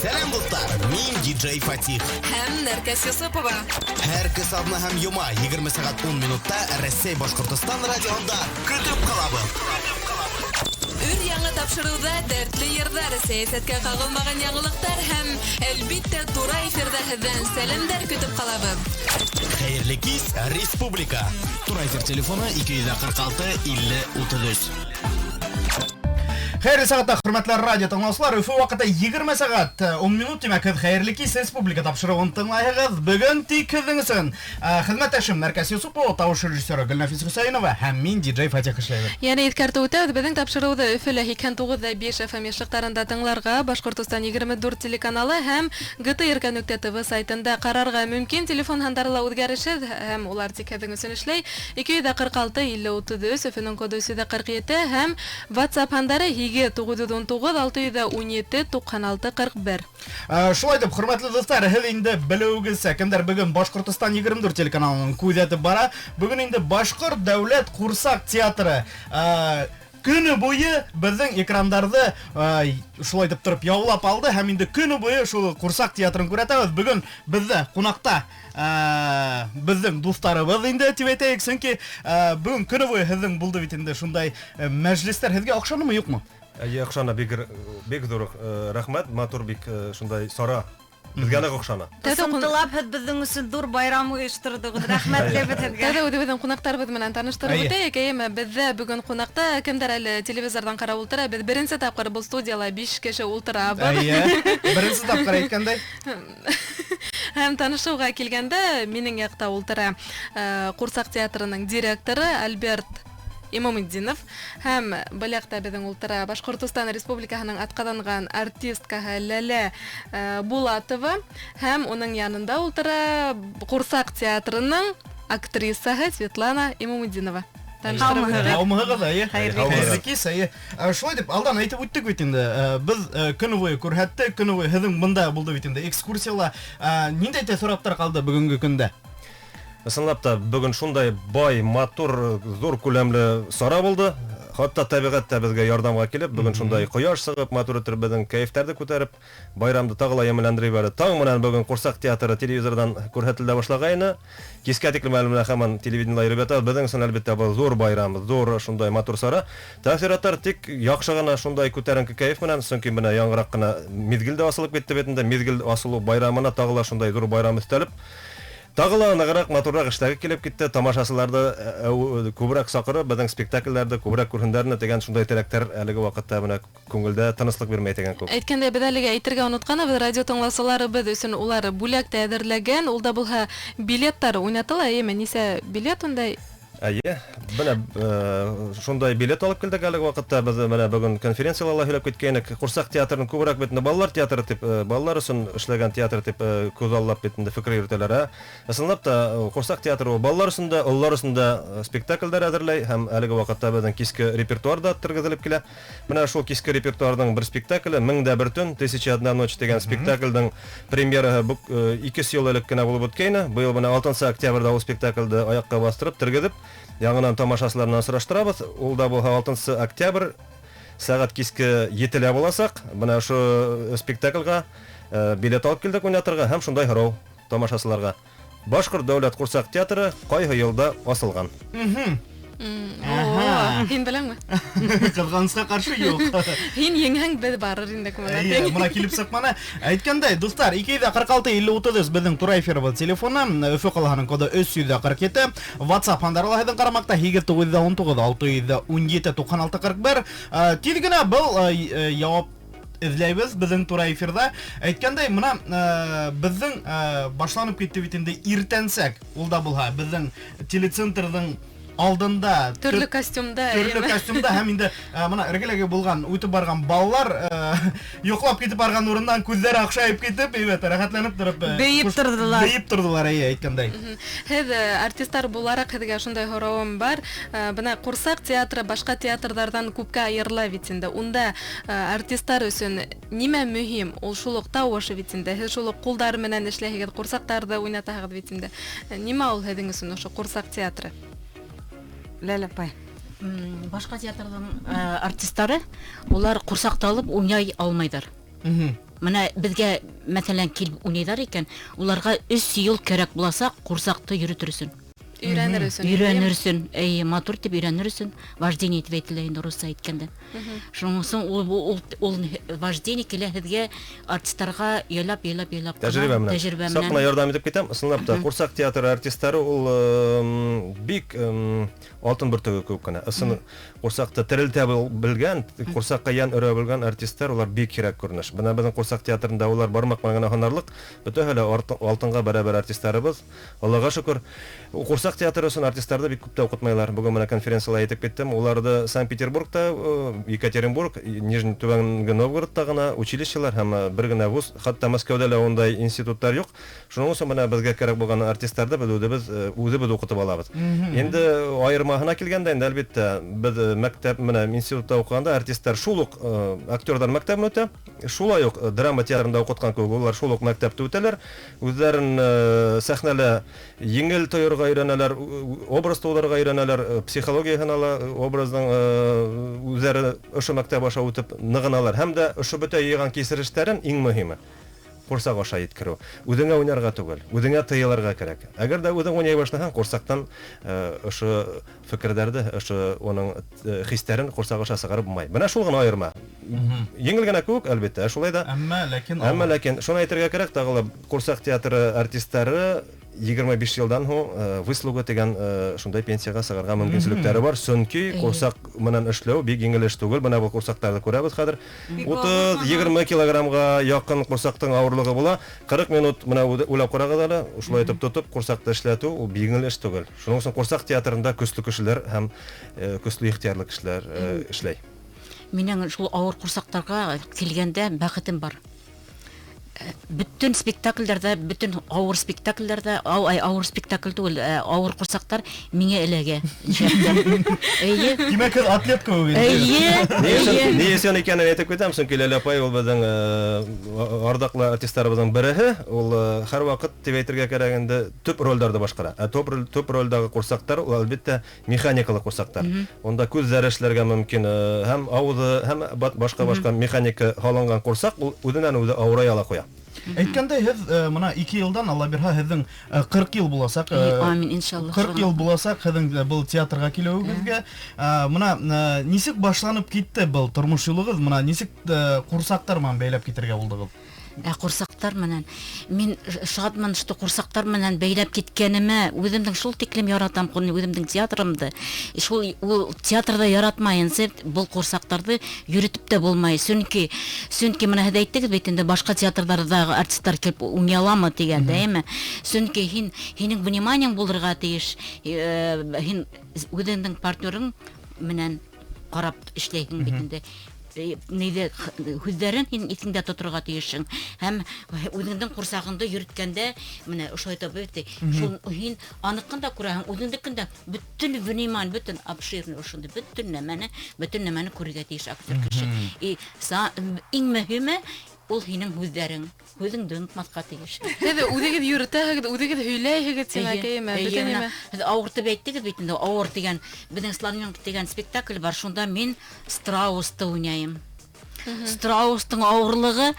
Сәлем дуслар, мин диджей Фатих. Һәм Нәркәс Юсупова. Һәр кысалны һәм юма 20 сәгать 10 минутта Россия Башкортстан радионда көтеп калабыз. Үр яңа тапшыруда дәртле йырдар, сәясәткә кагылмаган яңалыктар һәм әлбиттә туры эфирдә һездән сәламнәр көтеп калабыз. Хәерле кис, Республика. Тура эфир телефоны 246 50 33. Хәерле сәгатьтә хөрмәтле радио тыңлаучылар, Уфа вакыты 20 сәгать 10 минут димәк, хәерле кис республика тапшыруын тыңлайсыз. Бүген тик һезнең өчен хезмәттәшем Нәркәс Юсупова, тавыш режиссеры Гөлнәфис Хөсәйнова һәм мин диджей Фатих эшләйбез. Яны иткәртү үтә, безнең тапшыруды Өфөлә 89.5 FM яшьлектарында тыңларга, Башкортстан 24 телеканалы һәм GTRK.TV сайтында карарга мөмкин. Телефон һандарлы үзгәрешсез һәм улар тик һезнең өчен эшләй. 246 50 33 Өфөнең коды 47 һәм WhatsApp һандары 919 617 96 41. Шулай дип, хөрмәтле дуслар, һез инде белүегезчә, кемдер бүген Башкортстан 24 телеканалының күзәтеп бара. Бүген инде Башкорт дәүләт курсак театры көне буе безнең экраннарда шулай дип торып яулап алды һәм инде көне буе шул курсак театрын күрәтәбез. Бүген бездә кунакта безнең дусларыбыз инде тибәтәйек, чөнки бүген көне буе һезнең булды бит инде шундай мәҗлесләр. Һезгә акчанымы, юкмы? Акчаны бик зур рәхмәт, матур бик шундай сара. Безгә дә акчаны. Тәсәккүлләп безнең өчен зур байрам оештырдыгыз. Рәхмәтле безгә. Тәдә үзебезнең кунактарыбыз белән таныштырып үтәйек. Әйме, бездә бүген кунакта кемдер әле телевизордан карап утыра. Без беренче тапкыр бу студияла 5 кеше утырабыз. Беренче тапкыр әйткәндәй. Һәм танышуга килгәндә минең якта утыра Курсак театрының директоры Альберт Имаметдинов һәм Балякта безнең ултыра Башкортстан Республикаһының атказанган артистка Ләлә Булатова һәм уның янында ултыра Курсак театрының актрисаһы Светлана Имаметдинова. Хәерле кис. Шулай дип, алдан әйтеп үттек бит инде. Без көне буе күрһәттек, көне буе һезнең монда булды бит инде. Экскурсиялар ниндәй тәэсиратлар калды бүгенге көндә? Ысынлап та бүген шундай бай, матур, зур күләмле сара булды. Хатта табигать та безгә ярдәмгә килеп, бүген шундай кояш сыгып, матур итеп безнең кайфтәрне күтәреп, байрамды тагыла ямьләндереп барды. Таң менән бүген Курсак театры телевизордан күрһәтелә башлагайны. Кискә тиклем мәгълүмат һәман телевидениелар ребята, безнең өчен әлбәттә бу зур байрам, зур шундай матур сара. Тәэсиратлар тик яхшы гына шундай күтәренке кайф менән, чөнки менә яңгырак кына мизгил дә асылып китте бетендә, мизгил асылу байрамына тагыла шундай зур байрам өстәлеп. Тагыла ныграк матуррак эшләргә килеп китте. Тамашачыларда күбрәк сакырып, безнең спектакльләрдә күбрәк күрһендәрне дигән шундай теләктәр әлеге вакытта менә күңелдә тынычлык бирмәй дигән күп. Әйткәндә, без әлегә әйтергә онытканбыз, радио тыңлаучыларыбыз өчен улар бүләк тә әзерләгән. Ул да булса билеттар уйнатыла, әйме, нисә билет ундай? Әйе, менә шундай билет алып килдек әлеге вакытта. Без менә бүген конференцияларда һөйләп киткәнек. Курсак театрының күбрәк бит балалар театры дип, балалар өчен эшләгән театр дип күз аллап битендә фикер йөртәләр. Ысынлап та Курсак театры балалар өчен дә, уллар өчен дә спектакльләр әзерләй һәм әлеге вакытта безнең киске репертуарда тергезелеп килә. Менә шул киске репертуарның бер спектакле 1001 төн, 1001 ночь дигән спектакльдән премьераһы 2 ел элек кенә булып үткәйне. Быел менә 6 октябрьдә ул спектакльдә аякка бастырып тергезеп яңадан тамашачыларны сораштырабыз. Ул да булса 6 октябрь сәгать киске 7-лә буласак. Менә шу спектакльгә билет алып килдек уйнатырга һәм шундай һорау тамашачыларга. Башкорт дәүләт Курсак театры кайгы елда асылган. Һин беләңме? Кызганычка каршы юк. Һин еңһәң без барыр инде күмәләр. Моны килеп сыкманы. Әйткәндәй, дуслар, 246 50 30 безнең туры эфирыбыз телефоны, Өфө калаһының коды 347, WhatsApp һандарлардан карамакта 919 617 96 41. Тиз генә был явап эзләйбез безнең туры эфирда. Әйткәндәй, менә безнең башланып китте бит инде иртәнсәк. Ул да булһа безнең телецентрның алдында төрле костюмда һәм инде менә эргәләге булган үтеп барган балалар йоклап китеп барган урыннан күзләре акшайып китеп, рәхәтләнеп торып Бейеп тордылар, әйткәндәй. Һез артистлар буларак һезгә шундай һорауым бар. Менә Курсак театры башка театрлардан күпкә аерыла бит инде. Унда артистлар өчен нимә мөһим? Ул шул ук тавышы бит инде. Һез шул ук кулдар менән эшләйһегез, курсактарда уйнатаһыгыз бит инде. Нимә ул һезнең өчен ошо Курсак театры? Ләлә апай. Башка театрның артистлары, улар курсакта алып уйнай алмайдар. Менә безгә мәсәлән килеп уйнайдар икән, уларга 3 ел кирәк булса курсакты йөрүтер өчен. Өйрәнер өчен. Өйрәнер өчен, матур дип өйрәнер өчен вождение дип әйтелә инде русча әйткәндә. Шуның өчен ул вождение килә һезгә артистларга ялап. Тәҗрибә менән. Сакна ярдәм итеп китәм. Ысынлап та Курсак театры артистлары ул бик алтын бөртеге күп кенә. Ысын Курсакта терелтә белгән, Курсакка ян өрә белгән артистлар улар бик кирәк күренеш. Менә безнең Курсак театрында улар бармак гына һөнәрлек, бөтәһе алтынга бәрабәр артистларыбыз. Аллага шөкер. Курсак театры өчен артистларда бик күп тә укытмайлар. Бүген менә конференцияларда әйтеп киттем. Уларда Санкт-Петербургта, Екатеринбург, Нижний Түбәнге Новгородта гына училищелар һәм бер генә вуз, хәтта Мәскәүдә лә ондай институттар юк. Шуның өчен менә безгә кирәк булган артистларда үзебез укытып алабыз. Инде аермаһына килгәндә инде әлбәттә без мәктәп менә институтта укыганда артистлар шул ук актердар мәктәбен үтә, шулай ук драма театрында укыткан кебек улар шул ук мәктәптә үтәләр. Үзләрен сәхнәлә еңел тоярга өйрәнәләр, образ тоярга өйрәнәләр, психологияны образның үзләре ошо мәктәп аша үтеп ныгыналар. Һәм дә ошо бөтә йыган кисерештәрен иң мөһиме Курсак аша еткерү. Үзеңә уйнарга түгел, үзеңә тыйларга кирәк. Әгәр дә үзең уйный башласаң, Курсактан ошо фикерләрне, ошо аның хисләрен Курсак аша сыгарып булмай. Менә шул гына аерма. Еңел генә күк, әлбәттә, шулай да. Әмма ләкин шуны әйтергә кирәк, тагылып Курсак театры артистлары 25 елдан һуң выслуга дигән шундай пенсияга сыгарга мөмкинлекләре бар. Сөнки Курсак менән эшләү бик еңел эш түгел. Менә бу Курсактарда күрәбез хәзер. 30-20 килограммга якын Курсактың авырлыгы була. 40 минут менә уйлап карагыз әле, шулай итеп тотып Курсакта эшләтү ул бик еңел эш түгел. Шуның өчен Курсак театрында көчле кешеләр һәм көчле ихтиярлы кешеләр эшләй. Минең шул авыр курсактарга килгәндә бәхетем бар. Bütün spektakllәрдә, bütün авыр spektakllәрдә, авыр спектакль түгел, авыр курсактар миңа эләгә. Димәк, атлет кебек. Ни өчен икәнен әйтеп китәм, чөнки Ләлә апай ул безнең ардаклы артистларыбызның береһе, ул һәрвакыт дип әйтергә кирәгендә төп рольләрдә башкара. Төп рольдәге курсактар ул әлбәттә механикалы курсактар. Онда күзләр эшләргә мөмкин, һәм авызы, һәм башка механика халанган курсак ул үзеннән-үзе авырая ала куя. Әйткәндә, һез моны 2 елдан Алла бирһә, һезнең 40 ел буласак, амин иншаллах. 40 ел буласак, һезнең бу театрга килүегезгә, моны нисек башланып китте бу тормыш юлыгыз? Моны нисек курсактар менән бәйләп китәргә булдыгыз? Курсактар менән мин шадман, что курсактар менән бәйләп киткәнемә үземнең шул тиклем яратам, үземнең театрымды. Шул театрда яратмайынса, бу курсактарды йөритеп тә булмай. Чөнки менә һез әйттегез бит инде башка театрларда артистлар килеп уйный аламы дигәндә, әйме? Чөнки һинең вниманиең булырга тиеш. Һин үзеңнең партнерың менән карап эшләйсең бит инде. Нейде хүзләрен исеңдә тотырга тиешең. Һәм үзеңнең курсагыңда йөрткәндә, менә ошо әйтеп бетте. Шул һин аныкында күрәһең, үзеңдекендә бүтән внимание, бүтән обширный ошонда бүтән нәмәне күрергә тиеш актер кеше. Иң мөһиме ул һинең хүзләрең. Үзеңдә унутмаска тиеш. Һез үзегез йөртәһегез, үзегез һөйләйһегез симәкәйме, бүтәнме? Һез авыртып әйттегез бит инде, авыр дигән безнең Славянка дигән спектакль бар, шунда мин Страусты уйнайым. Страустың авырлыгы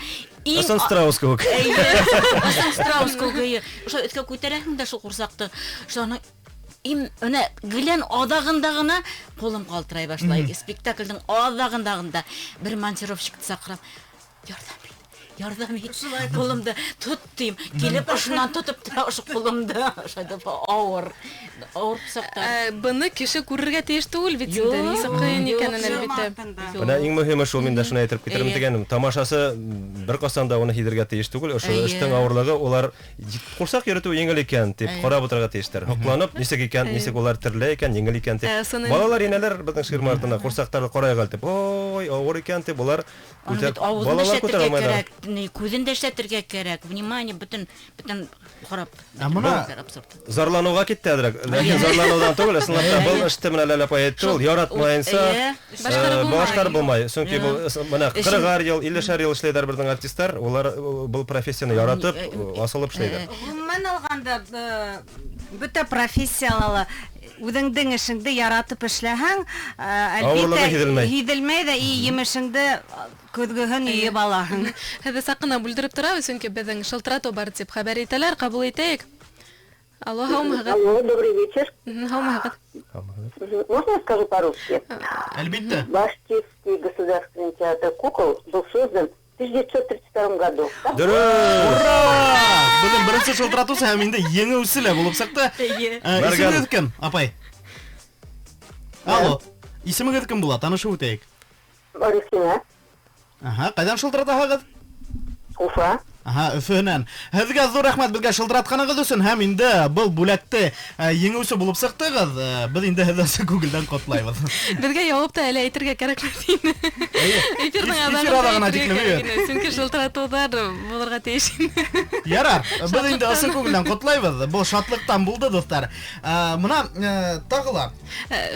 Асан Страус кебек. Асан Страус кебек. Ошо эткә күтәрәһең дә шул курсакты. Шуны Әнә гелән адагында гына колым калтырай башлай. Спектакльнең адагында бер монтировщикны сакырам. Ярдәм ит. Колымды тоттым. Килеп ошоннан тотып та ошо колымды. Шайда авыр сакта. Буны кеше күрергә тиеш түгел бит инде. Нисек кыен икәнен әлбәттә. Менә иң мөһиме шул миндә шуны әйтеп китерим дигәнем. Тамашасы бер касан да уны хидергә тиеш түгел. Ошо эштең авырлыгы улар курсак йөртү еңел икән дип карап утырга тиештер. Хокланып, нисек икән, нисек улар тирле икән, еңел икән дип. Балалар инәләр безнең шигырь артына курсактарды карайга дип. Ой, авыр икән дип булар балалар күтәрә алмайлар. Күзендә эшләтергә кирәк. Внимание бүтән карап. Зарлануга китте әдрәк. Ләкин зарланудан түгел, ысынлап бу эште менә Ләлә апа әйтте, ул яратмаенса башкарып булмай. Чөнки бу менә 40 ел, 50 ел эшләйдер безнең артистлар, улар бу профессияны яратып, асылып эшләйдер. Мен алганда бүтә профессиялары Үҙеңдең эшеңде яратып эшләһәң, Авырлыгы һиҙелмәй. һиҙелмәй ҙә и емешеңде көҙгөһөн йыйып алаһың. Һеҙҙе саҡына бүлдереп торабыҙ, сөнки беҙҙең шылтыратыу бар тип хәбәр итәләр, ҡабул итәйек. Алло, һаумыһығыҙ. Алло, добрый вечер. Һаумыһығыҙ. Можно я скажу по-русски? Әлбиттә. Башкирский государственный театр кукол был создан в 1932 году. Ура! Бүген беренче шылтыратусы һәм инде еңеүсе лә булып сыҡты. Исемегеҙ кем, апай? Алло. Исемегеҙ кем була? Танышып үтәйек. Русина, Аха, ҡайҙан шылтыратаһығыҙ? Уфа. Аха, Өфөнән. Һеҙгә ҙур рәхмәт безгә шылтыратҡанығыҙ өсөн һәм инде был бүләкте еңеүсе булып сыҡтығыҙ. Беҙ инде һеҙҙе күңелдән ҡотлайбыҙ. Беҙгә яуапта әле әйтергә кәрәкмәҫ ине. Эфирҙың эфир аҙағына тиклем, Сөнки шылтыратыуҙар булырға тейеш ине. Ярар, беҙ инде ысын күңелдән ҡотлайбыҙ. Был шатлыҡтан булды, дуҫтар. Мына тағы ла.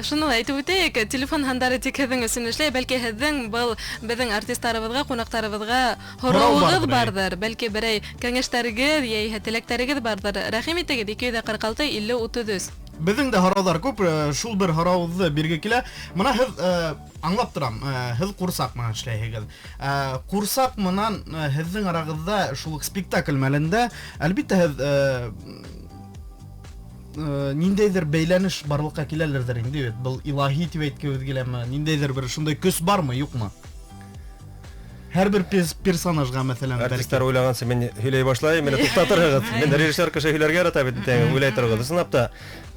Шуны ла әйтеп үтәйек, телефон һандары тик һеҙҙең өсөн эшләй, бәлки һеҙҙең был беҙҙең артистарыбыҙға, ҡунаҡтарыбыҙға һорауығыҙ барҙыр, бәлки берәй кәңәштәрегеҙ, йәиһә теләктәрегеҙ барҙыр. Рәхим итегеҙ 246-50-30. Беҙҙең дә һорауҙар күп, шул бер һорауҙы бирге килә. Мына һеҙ аңлап торам, һеҙ ҡурсаҡ менән эшләйһегеҙ. Ҡурсаҡ менән һеҙҙең арағыҙҙа шул спектакль мәлендә, әлбиттә һеҙ ниндәйҙер бәйләнеш барлыҡҡа киләлерҙер инде бит. Был илаһи тип әйткебеҙ киләме? Ниндәйҙер бер шундай көс бармы, юҡмы? Һәр бер персонажға, мәҫәлән, Артисттар уйлағансы мен һөйләй башлай, мине туҡтатырһығыҙ. Мен режиссер кеше һөйләргә ярата бит, уйлай торығыҙ. Ысынлап та,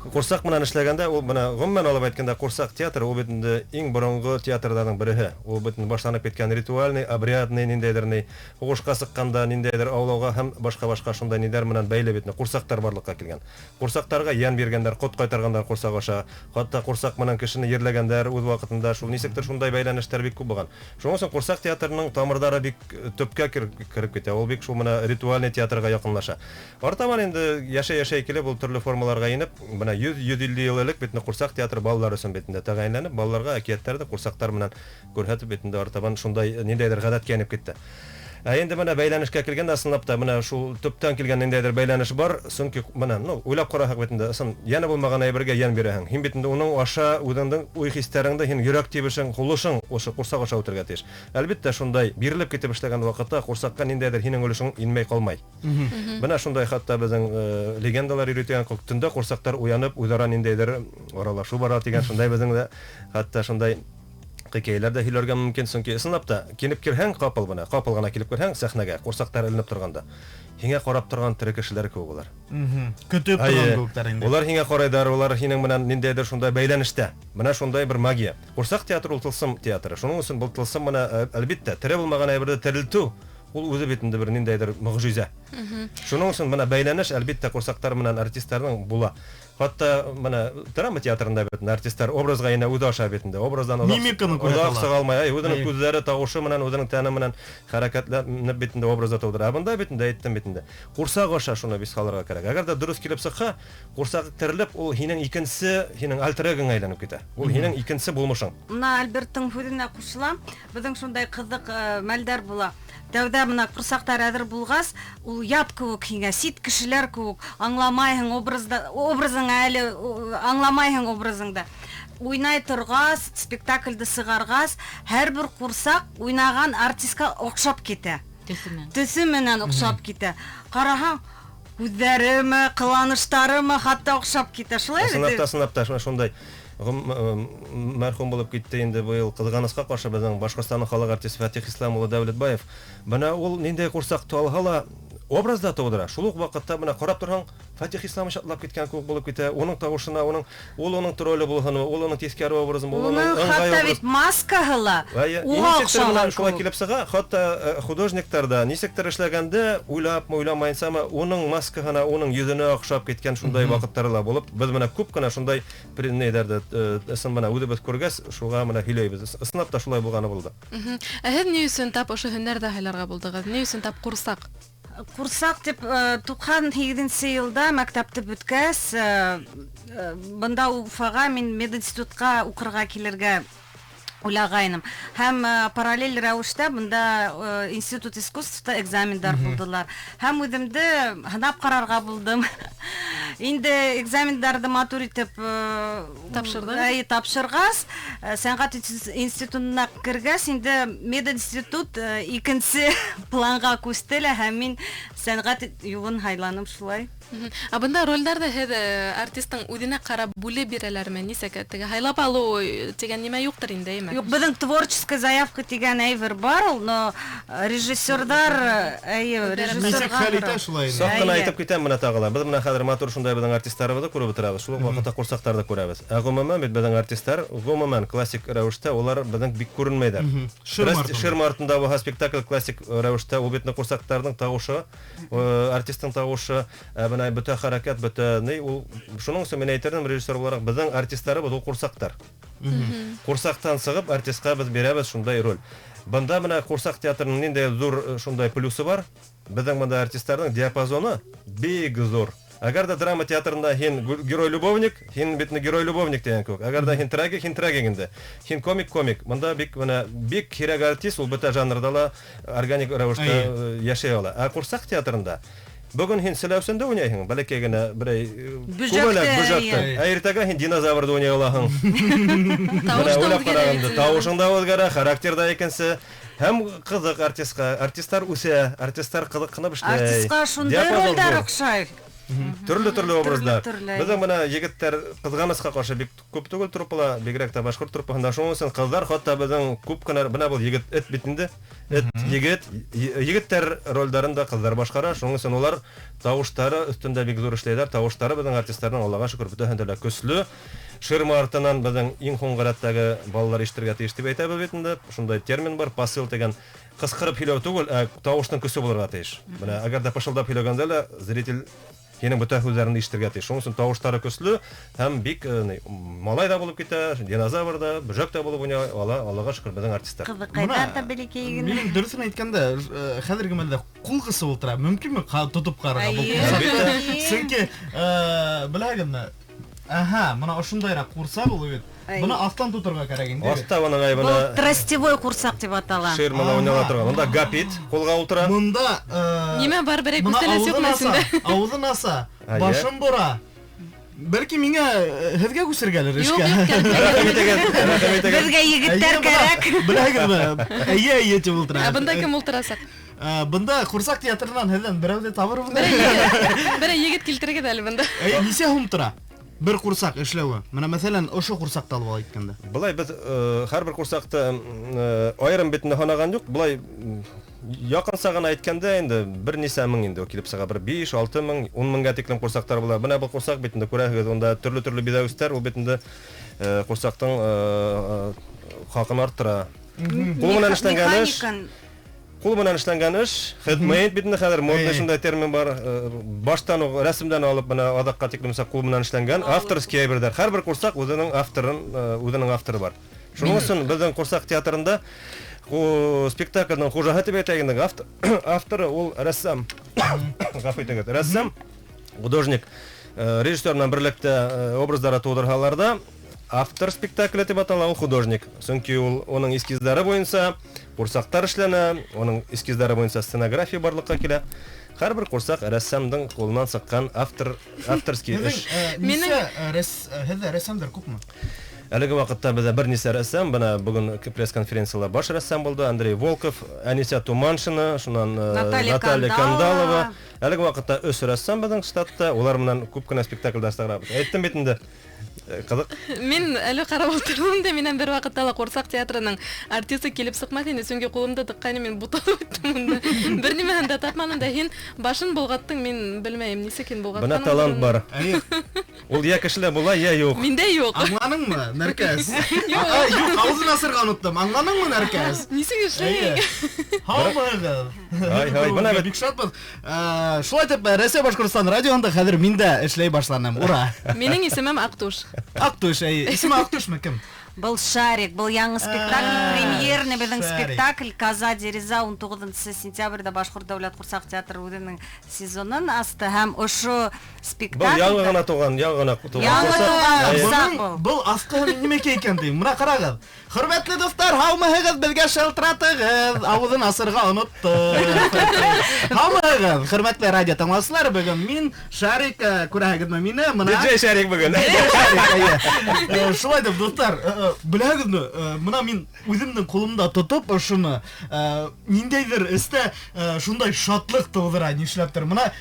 ҡурсаҡ менән эшләгәндә, ул бына ғөмүмән алып әйткәндә, ҡурсаҡ театры ул бит инде иң боронғо театрҙарҙың береһе. Ул бит башланып киткән ритуальный, обрядный, ниндәйҙер ни, һуғышҡа сыҡҡанда, ниндәйҙер аулауға һәм башҡа шундай ниҙәр менән бәйле бит, ҡурсаҡтар барлыҡҡа килгән. Ҡурсаҡтарға йән биргәндәр, ҡот ҡайтарғандар ҡурсаҡ аша, хатта ҡурсаҡ менән кешене ерләгәндәр үҙ ваҡытында, шул нисектер шундай бәйләнештәр бик күп булған. Шуның өсөн ҡурсаҡ театрының тамырҙары бик төпкә кереп китә. Ул бик шул менә ритуальный театрға яҡынлаша. Артаман инде йәшәй килеп, ул төрлө формаларға инеп, бына 100-150 йыл элек бит ҡурсаҡ театры балалар өсөн бит инде тәғәйенләнеп, балаларға әкиәттәрҙе ҡурсаҡтар менән күрһәтеп бит инде артабан шундай ниндәйҙер ғәҙәткә инеп китте. Енді менә бәйләнешкә килгәндә, ысынлап та менә шул төптән килгән ниндәйҙер бәйләнеш бар, сөнки менә, уйлап ҡараһаҡ бит инде, ысын йәне булмаған әйбергә йән бирәһең. Һин бит инде уның аша үҙеңдең уй-хистәреңде, һин йөрәк тибешең, һулышың ошо ҡурсаҡ аша үтергә тейеш. Әлбиттә, шундай бирелеп китеп эшләгән ваҡытта ҡурсаҡҡа ниндәйҙер һинең өлөшөң инмәй ҡалмай. Бына шундай хатта беҙҙең легендалар йөрөтгән төндә ҡурсаҡтар уянып, үҙара ниндәйҙер аралашыу бара тигән шундай беҙҙең дә хатта шундай хикәйәләрҙә һөйләргә мөмкин, сөнки ысынлап та килеп кирһәң, ҡапыл ғына килеп кирһәң сәхнәгә, ҡурсаҡтар эленеп торғанда, һиңә ҡарап торған тере кешеләр кеүек улар. Көтөп торған кеүектәр инде. Улар һиңә ҡарайҙар, улар һинең менән ниндәйҙер шундай бәйләнештә. Менә шундай бер магия. Ҡурсаҡ театры ул тылсым театры. Шуның өсөн был тылсым менә әлбиттә тере булмаған әйберҙе терелтеү, ул үҙе бит инде бер ниндәйҙер мөғжизә. Шуның өсөн менә бәйләнеш әлбиттә ҡурсаҡтар менән артисттарҙың була. Хатта менә драма театрында бит артисттар образға инә үҙе аша бит инде. Образдан оҙаҡ сыға алмай, үҙенең күҙҙәре, тауышы менән, үҙенең тәне менән хәрәкәтләнеп бит инде образда тыуҙыра. Бында бит инде әйттем бит инде. Ҡурсаҡ аша шуны бис халырға кәрәк. Әгәр дә дөрөҫ килеп сыҡһа, ҡурсаҡ терелеп, ул һинең икенсе, һинең альтер эгоңа әйләнеп китә. Ул һинең икенсе булмышың. Мына Альберттың һүҙенә ҡушылам. Беҙҙең шундай ҡыҙыҡ мәлдәр була. Тәүҙә мына ҡурсаҡтар әҙер булғас, ул ят кеүек һиңә, сит кешеләр кеүек, аңламайһың образың әле, аңламайһың образыңды. Уйнай торғас, спектакльды сығарғас, һәр бер ҡурсаҡ уйнаған артистка оҡшап китә. Төҫө менән оҡшап китә. Ҡараһаң, күҙҙәреме, ҡыланыштарымы хатта оҡшап китә. Шулай бит? Ысынлап та шундай. Мәрхүм булып китте инде быйыл ҡыҙғанысҡа ҡаршы беҙҙең Башҡортостандың халыҡ артисы Фәтих Ислам улы Дәүләтбаев. Бына ул ниндәй ҡурсаҡты алһа ла образда тыуҙыра. Шул уҡ ваҡытта бына ҡарап торһаң, Фәтих Ислам шатлап киткән кеүек булып китә. Уның тауышына, ул уның тролле булһын, ул уның тискәре образы, ул уның хатта бит маскаһы ла уға оҡшаған шулай килеп сыға. Хатта художниктарда нисектер эшләгәндә, уйлапмы, уйламайынсамы, уның маскаһына, уның йөҙөнә оҡшап киткән шундай ваҡыттары ла булып, беҙ менә күп кенә шундай нейҙәрҙе ысын менә үҙебеҙ күргәс, шуға менә һөйләйбеҙ. Ысынлап та шулай булғаны булды. Һеҙ ни өсөн тап ошо һөнәрҙә һайларға булдығыҙ? Ни өсөн тап ҡурсаҡ? Ҡурсаҡ тип 98 йылда мәктәпте бөткәс, бында Уфаға мин мединститутҡа уҡырға килергә уйлагайным. Һәм параллель рәвештә монда институт искусства экзамендар булдылар. Һәм үземде һынап карарга булдым. Инде экзамендарды матур итеп тапшыргас, сәнгать институтына кергәс, инде мединститут икенче планга күстелә һәм мин сәнгать юлын хайланым шулай. Бында рольдәрдә һез артистның үзенә карап бүлеп бирәләрме? Нисәк теге хайлап алу дигән нимә юктыр инде, әйме? Юк, безнең творческая заявка дигән әйбер бар, но режиссерлар, Нисек хәл итә шулай инде? Сак кына әйтеп китәм менә тагыла. Без менә хәзер матур шундай безнең артистларыбызны күреп утырабыз. Шул вакытта курсактарда күрәбез. Гомумән бит безнең артистлар гомумән классик рәвештә улар безнең бик күренмәйдер. Ширма артында бу спектакль классик рәвештә ул бит курсактарның тавышы, артистның тавышы, менә бөтә хәрәкәт, бөтә ни ул шуның өчен мен әйтермен режиссер буларак безнең артистларыбыз ул курсактар. Курсактан сыгып артистка без бирәбез шундай роль. Бында менә курсак театрының нинди зур шундай плюсы бар. Безнең монда артистларның диапазоны бик зур. Әгәр дә драма театрында һин герой-любовник, һин битне герой-любовник дигән күк. Әгәр дә һин трагик инде. Һин комик. Монда бик менә бик кирәк артист ул бөтә жанрда ла органик рәвештә яшәй ала. Ә курсак театрында бүген һин сөйләүсендә уйнайһың, бәлки генә берәй бүҗәктә. Ә иртәгә һин динозаврда уйный алаһың. Менә уйлап караганда тавышыңда үзгәрә, характерда икенче. Һәм кызык артистлар үсә, артистлар кызык кына эшләй. Артистка шундай рольләр охшай. Төрле образдар. Безнең менә егетләр кызганыска каршы бик күп түгел труппалар, бигрәк тә башкорт труппасында шуның өчен кызлар хатта безнең күп кенә менә бу егет эт битендә. Егетләр рольләрендә кызлар башкара, шуның өчен улар тавыштары өстендә бик зур эшләйләр. Тавыштары безнең артистларның Аллага шөкер бөтәһендә дә көчле. Ширма артынан безнең иң хоңгыраттагы балалар ишетергә тиеш дип әйтәбез бит инде. Шундай термин бар, посыл дигән. Кыскырып һөйләү түгел, тавышның көсе булырга тиеш. Менә әгәр дә пышылдап һөйләгәндә лә зритель һинең бөтен сүзләреңне ишетергә тиеш. Шуның өчен тавыштары көчле һәм бик малай да булып китә, динозавр да, бөҗәк тә булып уйный, Аллага шөкер безнең артистлар. Кызыкайда бәлки Мин дөресен әйткәндә, хәзерге мәлдә кулгысы ултыра. Мөмкинме тотып карарга бу? Сөнки беләгезме? Моны ошондайрак курсак ул бит. Буны астан тутырга кирәк инде. Аставының айбына бу тростевой курсак дип атала. Ширманы уйнала торган. Монда гапит, колга утыра. Монда Нимә бар берәй күстәләс юкмы синдә? Авызын аса, башын бора. Бәлки миңа һезгә күсергәлер эшкә. Безгә егетләр кирәк. Беләгезме? Әйе дип ултыра. Бында кем ултырасак? Бында курсак театрынан һездән берәү дә табырбыз. Берәй егет килтерегез әле бында. Нисә һум тора? Бер курсак эшләүе. Менә мәсәлән, ошо курсакта алып әйткәндә. Булай без һәрбер курсакта аерым битне ханаган юк. Булай якын сагына әйткәндә инде бер нисә мең инде килеп сага, бер 5-6 мең, 10 меңгә тиклем курсактар була. Менә бу курсак битендә күрәһегез, онда төрле бидәүстәр ул битендә курсактың хакын арттыра. Кул менән эшләнгән эш. Кул менән эшләнгән эш, хезмәт битендә хәзер модный шундай термин бар. Баштан ук рәсемдән алып менә адакка тиклем кул менән эшләнгән авторский әйберләр. Һәрбер курсак үзенең авторы бар. Шуның өчен безнең курсак театрында спектакльнең хуҗаһы дип әйтәгәндә авторы ул рәссам. Гафитәгә рәссам, художник, режиссер белән берлектә образлар тудыргаларда автор спектакля дип атала ул художник. Чөнки ул аның эскизлары буенча курсактар эшләнә, аның эскизлары буенча сценография барлыкка килә. Һәрбер курсак рәссамның кулыннан сыккан авторский эш. Мине рәссамдар күпме? Әлеге вакытта бездә бер нисә рәссам, менә бүген пресс-конференцияларда баш рәссам булды Андрей Волков, Әнисә Туманшина, шуннан Наталья Кандалова. Әлеге вакытта 3 рәссам безнең штатта, улар менән күп кенә спектакльләр сыграбыз. Әйттем бит инде. Кызык. Мин әле карап утырдым да, миннән бер вакытта ла курсак театрының артисты килеп сыкмады инде, чөнки кулымда тыкканы мин буталып үттем. Бер нимәне дә тапмадым да, һин башын болгаттың, мин белмәйм, нисек һин болгаттың. Бына талант бар. Ул я кешелә була, я юк. Миндә юк. Аңланыңмы, Нәркәс? Юк, авызын асырга оныттым. Аңланыңмы, Нәркәс? Нисек эшләй? Һаумыгыз. Һай, менә бик шатбыз. Шулай дип, Россия Башкортстан радионда хәзер мин дә эшләй башланым. Ура. Минең исемем Актуш. Актуш, исеме Актушмы кем? Был шарик, был яңы спектакль, премьерный безнең Шарик. спектакль Каза Дереза 19 сентябрьдә Башкорт дәүләт курсак театры үзенең сезонын асты һәм ошо Бұл спектакль яңы гына туган, яңы гына туган. Яңы Курсак. туган. Әйе. Курсак Бұл бұл асқы немеке икән дим. Мына карагыз. Хөрмәтле дуслар, һаумыгыз безгә шалтыратыгыз. Авызын асырга онытты. Һаумыгыз, хөрмәтле радио тыңлаучылар, бүген мин Шарик күрәһегезме мине? Мына Диджей Шарик бүген. Шулай дип дуслар, беләгезме, мына мин үземнең кулымда тотып шуны ниндәйдер истә шундай шатлык тудыра, нишләптер. Мына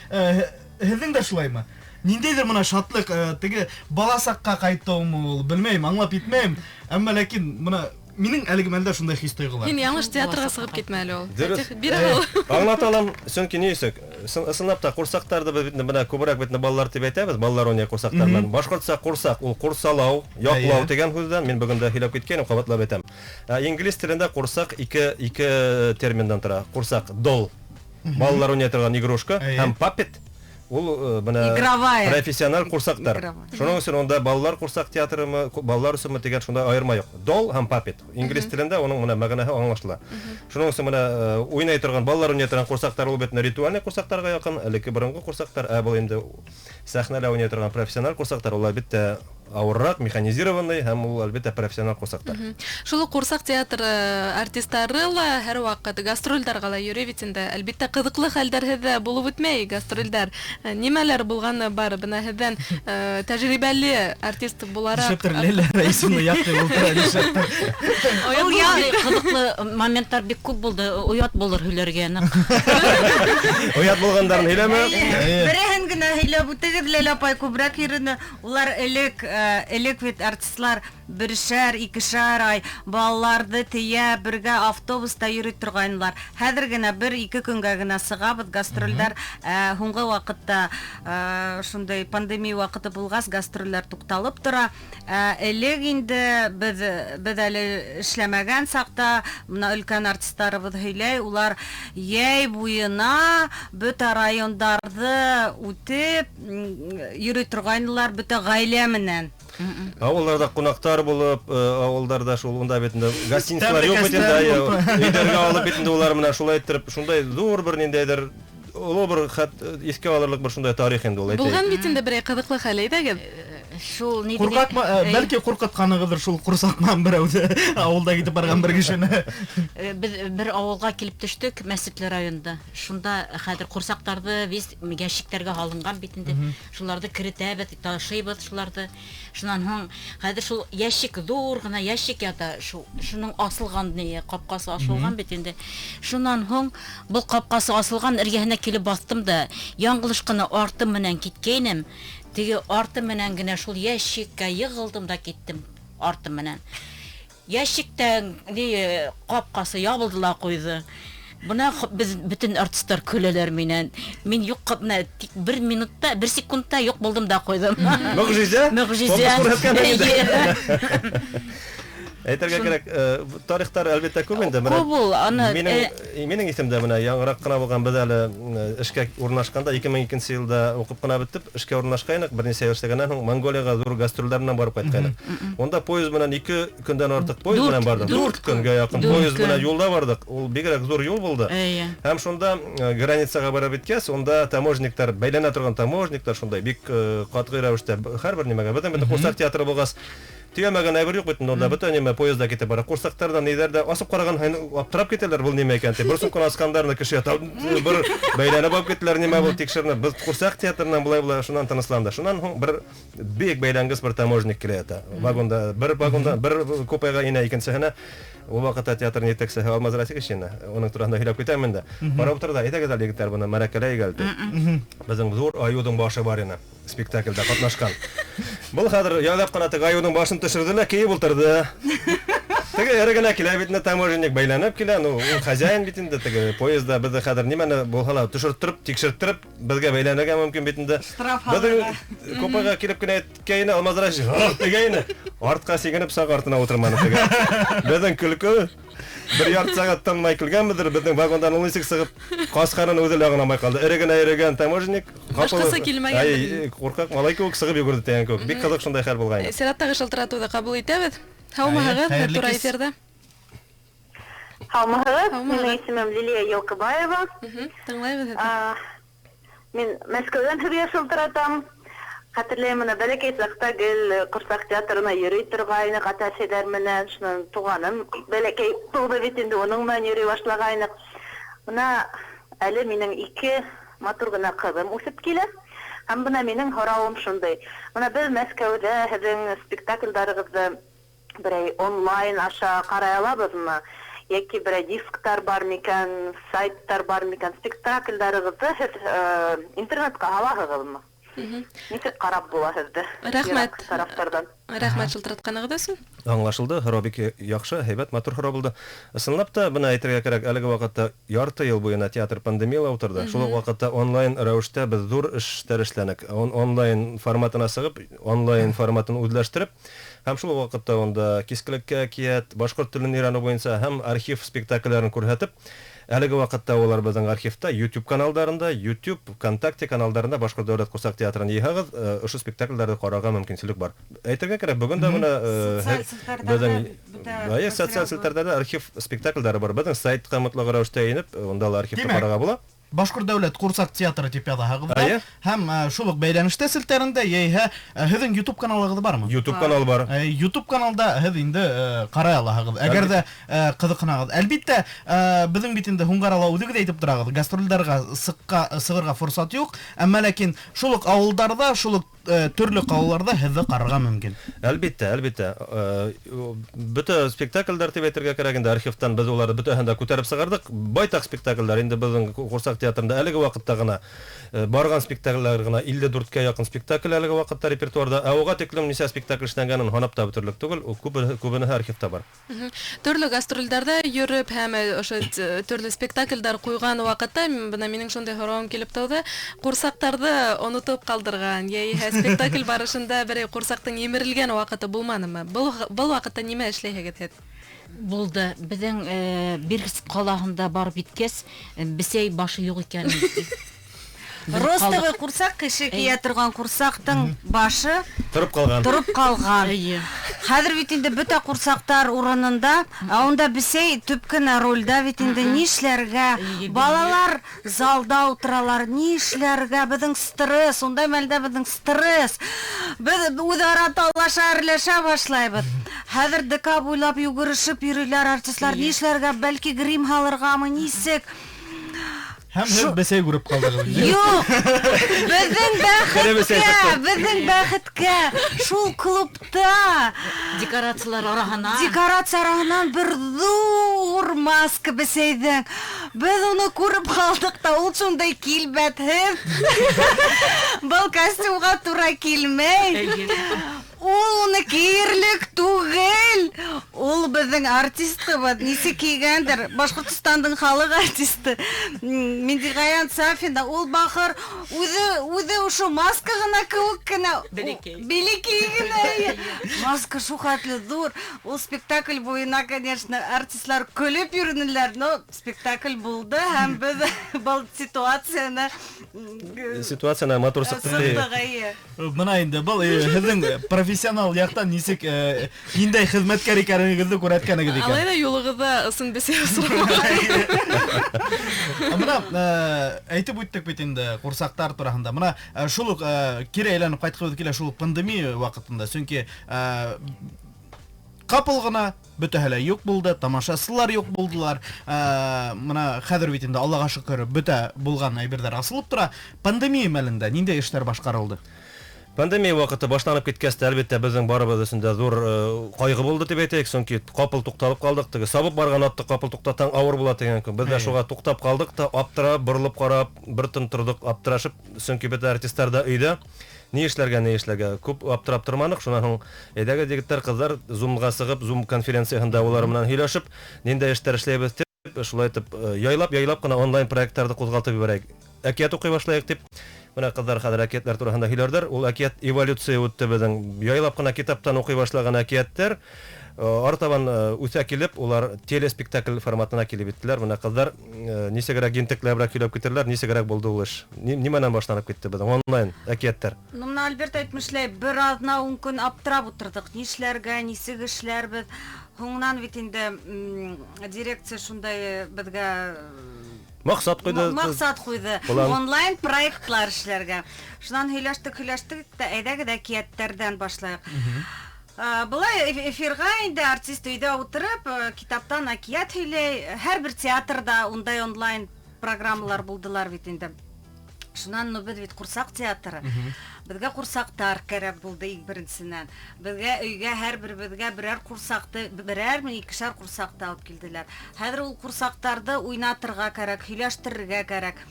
һезнең дә шулаймы? Ниндәйдер мына шатлык теге баласакка кайтуымы ул, белмәйм, аңлап итмәйм. Әмма ләкин мына минең әлеге мәлдә шундай хис тойгылар. Һин яңыш театрга сыгып китмә әле ул. Дөрес. Бир ул. Аңлаталам, сөнки нисек? Сынапта курсактарды бит менә күбрәк бит балалар дип әйтәбез, балалар уйный курсактардан. Башкортса курсак, ул курсалау, яклау дигән сүздән мин бүген дә һилап киткәнем, кабатлап әйтәм. Инглиз телендә курсак ике терминдан тора. Курсак дол. Балалар уйный торган игрушка һәм папет. Ул менә Игровая. профессиональ курсактар. Игровая. Шуның өчен анда балалар курсак театрымы, балалар өчен дигән шунда аерма юк. Дол һәм папет. Инглиз телендә уның менә мәгънәһе аңлашыла. Шуның өчен менә уйный торган балалар уйный торган курсактар ул бит ритуальный курсактарга якын, элекке борынгы курсактар, ә бу инде сәхнәдә уйный торган профессиональ курсактар, ул бит авыррак, механизированный һәм ул әлбәттә профессиональ курсактар. Шул курсак театры артистлары ла һәр вакыт гастрольләргә ла йөри бит инде. Әлбәттә кызыклы хәлләр һездә булып үтмәй гастрольләр. Нимәләр булганы бар бина һездән тәҗрибәле артист буларак. Нишләптер Лейла Раисовна якты булды, нишләптер. Кызыклы моменттар бик күп булды. Уят булыр һөйләргә. Оят булгандарын һөйләмә. Берәһен генә һөйләп үтегез Ләйлә апай күбрәк йөрүне. Улар элек бит артистлар бершәр, икешәр ай балаларды тия бергә автобуста йөри торганнар. Хәзер генә 1-2 көнгә генә сыгабыз гастрольләр. Һуңгы вакытта шундай пандемия вакыты булгас гастрольләр тукталып тора. Элек инде без әле эшләмәгән сакта моны өлкән артистларыбыз һөйләй, улар яй буена бөтә райондарды үтеп йөри торганнар бөтә гаилә менән. Авылларда кунактар булып, авылларда шул унда битендә гостиницалар юк бит инде, өйдәргә алып бит инде улар менә шулай иттереп, шундай зур бер ниндәйдер олы бер искә алырлык бер шундай тарих инде ул әйтә. Булган бит инде бер кызыклы хәл әйдәгез. Шул ни Куркакмы, бәлки куркытканыгыдыр шул курсакман берәүдә авылда китеп барган бер кешене. Без бер авылга килеп төштек, Мәсетле районында. Шунда хәзер курсактарды виз ящикләргә алынган бит инде. Шуларны кертәбез, ташыйбыз шуларны. Шуннан һоң хәзер шул ящик зур гына ящик ята, шуның асылган ни капкасы асылган бит инде. Шуннан һоң бу капкасы асылган эргәһенә килеп бастым да, яңгылыш кына артым менән киткәйнем. Теге артым менән генә шул ящикка йыгылдым да киттем артым менән. Ящиктән капкасы ябылды ла куйды. Буна без бүтән артистлар көләләр миннән. Мин юк капна тик 1 минутта, 1 секундта юк булдым да куйдым. Мөгъҗизә? Мөгъҗизә. Әйтергә кирәк, тарихтар әлбәттә күп инде. Минең исемдә менә яңгырак кына булган без әле эшкә урнашканда 2002 елда укып кына битеп, эшкә урнашкайнык, берничә ел эшләгәннән соң Монголиягә зур гастрольләреннән барып кайткайнык. Онда поезд белән 2 көндән артык поезд белән бардык. 4 көнгә якын поезд белән юлда бардык. Ул бигрәк зур юл булды. Һәм шунда границага барып биткәс, онда таможниклар, бәйләнә торган таможниклар шундай бик катгый рәвештә һәрбер нимәгә, бөтен курсак театры булгас түйәмәгән әйбер юк бит монда, бөтен нимә поездда китеп бара. Курсактардан нидәрдә асып караган аптырап китәләр, бу нимә икән дип. Бер сумканы аскандарны кеше бер бәйләнә булып киттеләр, нимә бу тикшерне. Без курсак театрынан булай шуннан тынысланды. Шуннан бер бик бәйләнгәс бер таможник килә ята. Вагонда бер купега инә икенчесенә. Ул вакытта театрның итәкчесе Алмаз Расикшина. Оның турында һилап китәм инде. Барып торда, әйтәгез әле егетләр, буны мәрәкәләй geldi. Безнең зур аюдың башы бар ине. Спектакльдә катнашкан. Бул хәзер ялап кына теге аюдың башын төшерделәр, киеп ултырды. Теге эргәнә килә бит инде таможник бәйләнеп килә, ул хозяин бит инде теге поездда бездә хәзер нимәне булһала төшертереп, тикшертереп, безгә бәйләнергә мөмкин бит инде. Безнең купега килеп кенә әйткәйне Алмаз Расикшина, дигәйне. Артка сигенеп сак артына утырманы теге. Безнең күлке bir yarım saatten Michael bizning vagondan uni sig'ib qosqarini o'zi lag'inamay qoldi. Erigan taможник Boshqasi kelmagan. Qo'rqaq malay ko'k sig'ib yugurdi degan ko'k. Bik qiziq shunday hal bo'lgan. Siratdagi shiltiratuvni qabul etamiz. Һаумыһығыҙ, Хәйерле тура кис. эфирҙә. Һаумыһығыҙ, Һаумыһығыҙ. минең исемем Лилия Йылкыбаева. Тыңлайбыҙ һеҙҙе. Мин Мәскәүҙән һеҙгә шылтыратам. Хәтерләйем, ана бәләкәй саҡта гел ҡорсаҡ театрына йөрөй торғайныҡ, ата-әсәйҙәр менән, шунан туғаным бәләкәй тыуҙы бит инде, уның менән йөрөй башлағайныҡ. Бына әле минең 2 матур гына ҡыҙым үҫеп килә. Һәм бына минең һорауым шундай. Бына беҙ Мәскәүҙә һеҙҙең спектакльдарығыҙҙы берәй онлайн аша ҡарай алабыҙмы? Яки берәй дисктар бар микән, сайттар бар микән, спектакльдарығыҙҙы һеҙ интернетка һалаһығыҙмы? Нисек ҡарап була һеҙҙе? Рәхмәт. Йыраҡ тарафтарҙан. Рәхмәт шылтыратҡанығыҙ өсөн. Аңлашылды, һорау бик яҡшы, һәйбәт, матур һорау булды. Ысынлап та, бына әйтергә кәрәк, әлеге ваҡытта ярты йыл буйына театр пандемияла ултырҙы. Шул уҡ ваҡытта онлайн рәүештә беҙ ҙур эштәр эшләнек. Онлайн форматына сығып, онлайн форматын үҙләштереп, һәм шул уҡ ваҡытта унда кискелеккә әкиәт, башҡорт телен өйрәнеү буйынса һәм архив спектакльләрен күрһәтеп, әлеге ваҡытта улар беҙҙең архивта, YouTube каналдарында, YouTube, ВКонтакте каналдарында Башҡорт дәүләт ҡурсаҡ театрын йыйһағыҙ, ошо спектакльдәрҙе ҡарарға мөмкинселек бар. Әйтергә кәрәк, бөгөн дә бына беҙҙең социаль селтәрҙә архив спектакльдәре бар. Беҙҙең сайтҡа мотлаҡ рәүештә инеп, унда ла архивты Димәк, ҡарарға була. Башҡорт дәүләт ҡурсаҡ театры тип яҙаһығыҙ да. Ая. Һәм шул уҡ бәйләнештә селтәрендә йәйһә һеҙҙең YouTube каналығыҙ бармы? YouTube канал бар. YouTube каналда һеҙ инде ҡарай алаһығыҙ. Әгәр ҙә ҡыҙыҡһынағыҙ. Әлбиттә, беҙҙең бит инде һуңғар ала үҙегеҙ әйтеп торағыҙ. Гастролдәргә сығырға форсат юҡ. Әммә ләкин шул уҡ ауылдарҙа, шул уҡ төрлө ҡалаларҙа һеҙҙе ҡарарға мөмкин. Әлбиттә, әлбиттә. Бөтә спектакльдәр тип әйтергә кәрәк инде архивтан беҙ уларҙы бөтәһен дә күтәреп сығарҙык. Байтаҡ спектакльдәр инде беҙҙең ҡурсаҡ театрында әлеге ваҡытта ғына барған спектакльләр ғына 54-кә яҡын спектакль әлеге ваҡытта репертуарда. Ә уға тиклем нисә спектакль эшләнгәнен һанап та бөтөрлөк түгел. Күбеһе архивта бар. Төрлө гастролдәрҙә йөрөп һәм ошо төрлө спектакльдәр ҡуйған ваҡытта бына минең шундай һорауым килеп тыуҙы. Ҡурсаҡтарҙы унутып ҡалдырған, йәиһә спектакль барышында берәй ҡурсаҡтың емерелгән ваҡыты булманымы? Был ваҡытта нимә эшләйһегеҙ һеҙ? Булды. Беҙҙең Бирс ҡалаһында барып еткәс, бесәй башы юҡ икән. Ростовый ҡурсаҡ, кеше кейә торған ҡурсаҡтың башы Тороп ҡалған. Хәҙер бит инде бөтә ҡурсаҡтар урынында, ә унда бесәй төп кенә ролдә бит инде нишләргә? Балалар залда ултыралар, нишләргә? Беҙҙең стресс, ундай мәлдә беҙҙең стресс. Беҙ үҙ-ара талаша, әрләшә башлайбыҙ. Хәҙер ДК буйлап йүгерешеп йөрөйләр артистлар, нишләргә? Бәлки грим һалырғамы, нисек? Һәм һеҙ бесәй күреп ҡалдығыҙ. Юҡ! Беҙҙең бәхеткә шул клубта Декорациялар араһына. декорация араһынан бер ҙур маска бесәйҙең. Беҙ уны күреп ҡалдыҡ та, ул шундай килбәтһеҙ. Был костюмға тура килмәй. Ул уны кейерлек түгел. Ул беҙҙең артистыбыҙ, нисек кейгәндер, Башҡортостандың халыҡ артисты Миндиғаян Сафина. Ул бахыр үҙе ошо маска ғына кеүек кенә. Бәләкәй генә. Маска шул хәтле ҙур. Ул спектакль буйына, конечно, артистлар көлөп йөрөнөләр, но спектакль булды һәм беҙ был ситуацияны матур сыҡты. сыҡтыға. Бына инде был һеҙҙең профессионал яҡтан нисек ниндәй хеҙмәткәр икәнегеҙҙе күрһәткәнегеҙ икән. Алай ҙа юлығыҙҙа ысын бесәй осрамаған. Бына әйтеп үттек бит инде ҡурсаҡтар тураһында. Бына шул уҡ кире әйләнеп ҡайтҡыбыҙ килә шул пандемия ваҡытында. Сөнки ҡапыл ғына бөтәһе лә юҡ булды, тамашасылар юҡ булдылар. Бына хәҙер бит инде Аллаға шөкөр бөтә булған әйберҙәр асылып тора. Пандемия мәлендә ниндәй эштәр башҡарылды? Пандемия ваҡыты башланып киткәс тә, әлбиттә, беҙҙең барыбыҙ өсөн дә ҙур ҡайғы булды тип әйтәйек, сөнки ҡапыл туҡталып ҡалдыҡ. Теге сабып барған атты ҡапыл туҡтатаң ауыр була тигән көн. Беҙ дә шуға туҡтап ҡалдык та, аптырап, боролоп ҡарап, бер тын торҙоҡ, аптырашып, сөнки бөтә артистар да өйҙә. Ни эшләргә? Күп аптырап торманыҡ. Шунан һуң, әйҙәгеҙ егеттәр, ҡыҙҙар, Zoom-ға сығып, Zoom конференцияһында улар менән һөйләшеп, ниндәй эштәр эшләйбеҙ тип, шулай итеп, яйлап ҡына онлайн проекттарҙы ҡуҙғалтып ебәрәйек. Әкиәт уҡый башлайыҡ тип. Бына ҡыҙҙар хәҙер әкиәттәр тураһында һөйләрҙәр. Ул әкиәт эволюция үтте беҙҙең. Яйлап ҡына китаптан уҡый башлаған әкиәттәр Артабан үсә килеп, улар телеспектакль форматына килеп иттеләр. Менә кызлар нисегрәк ентекләбрәк көйләп китерләр, нисегрәк булды ул эш. Нимәнән башланып китте безнең онлайн әкияттәр? Ну, менә Альберт әйтмешләй, бер азна 10 көн аптырап утырдык. Нишләргә, нисек эшләрбез? Һуңнан бит инде дирекция шундай безгә Максат куйды. Максат куйды. Онлайн проектлар эшләргә. Шуннан һөйләштек тә әйдәгә дә әкияттәрдән башлайык. Булай эфирга инде артист өйдә утырып, китаптан әкият һөйләй. Һәрбер театрда ундай онлайн программалар булдылар бит инде. Шуннан без бит курсак театры. Безгә курсактар кирәк булды ilk беренчесеннән. Безгә өйгә һәрбер безгә берәр курсакты, берәрме икешәр курсакты алып килделәр. Хәзер ул курсактарды уйнатырга кирәк, һөйләштерергә кирәк.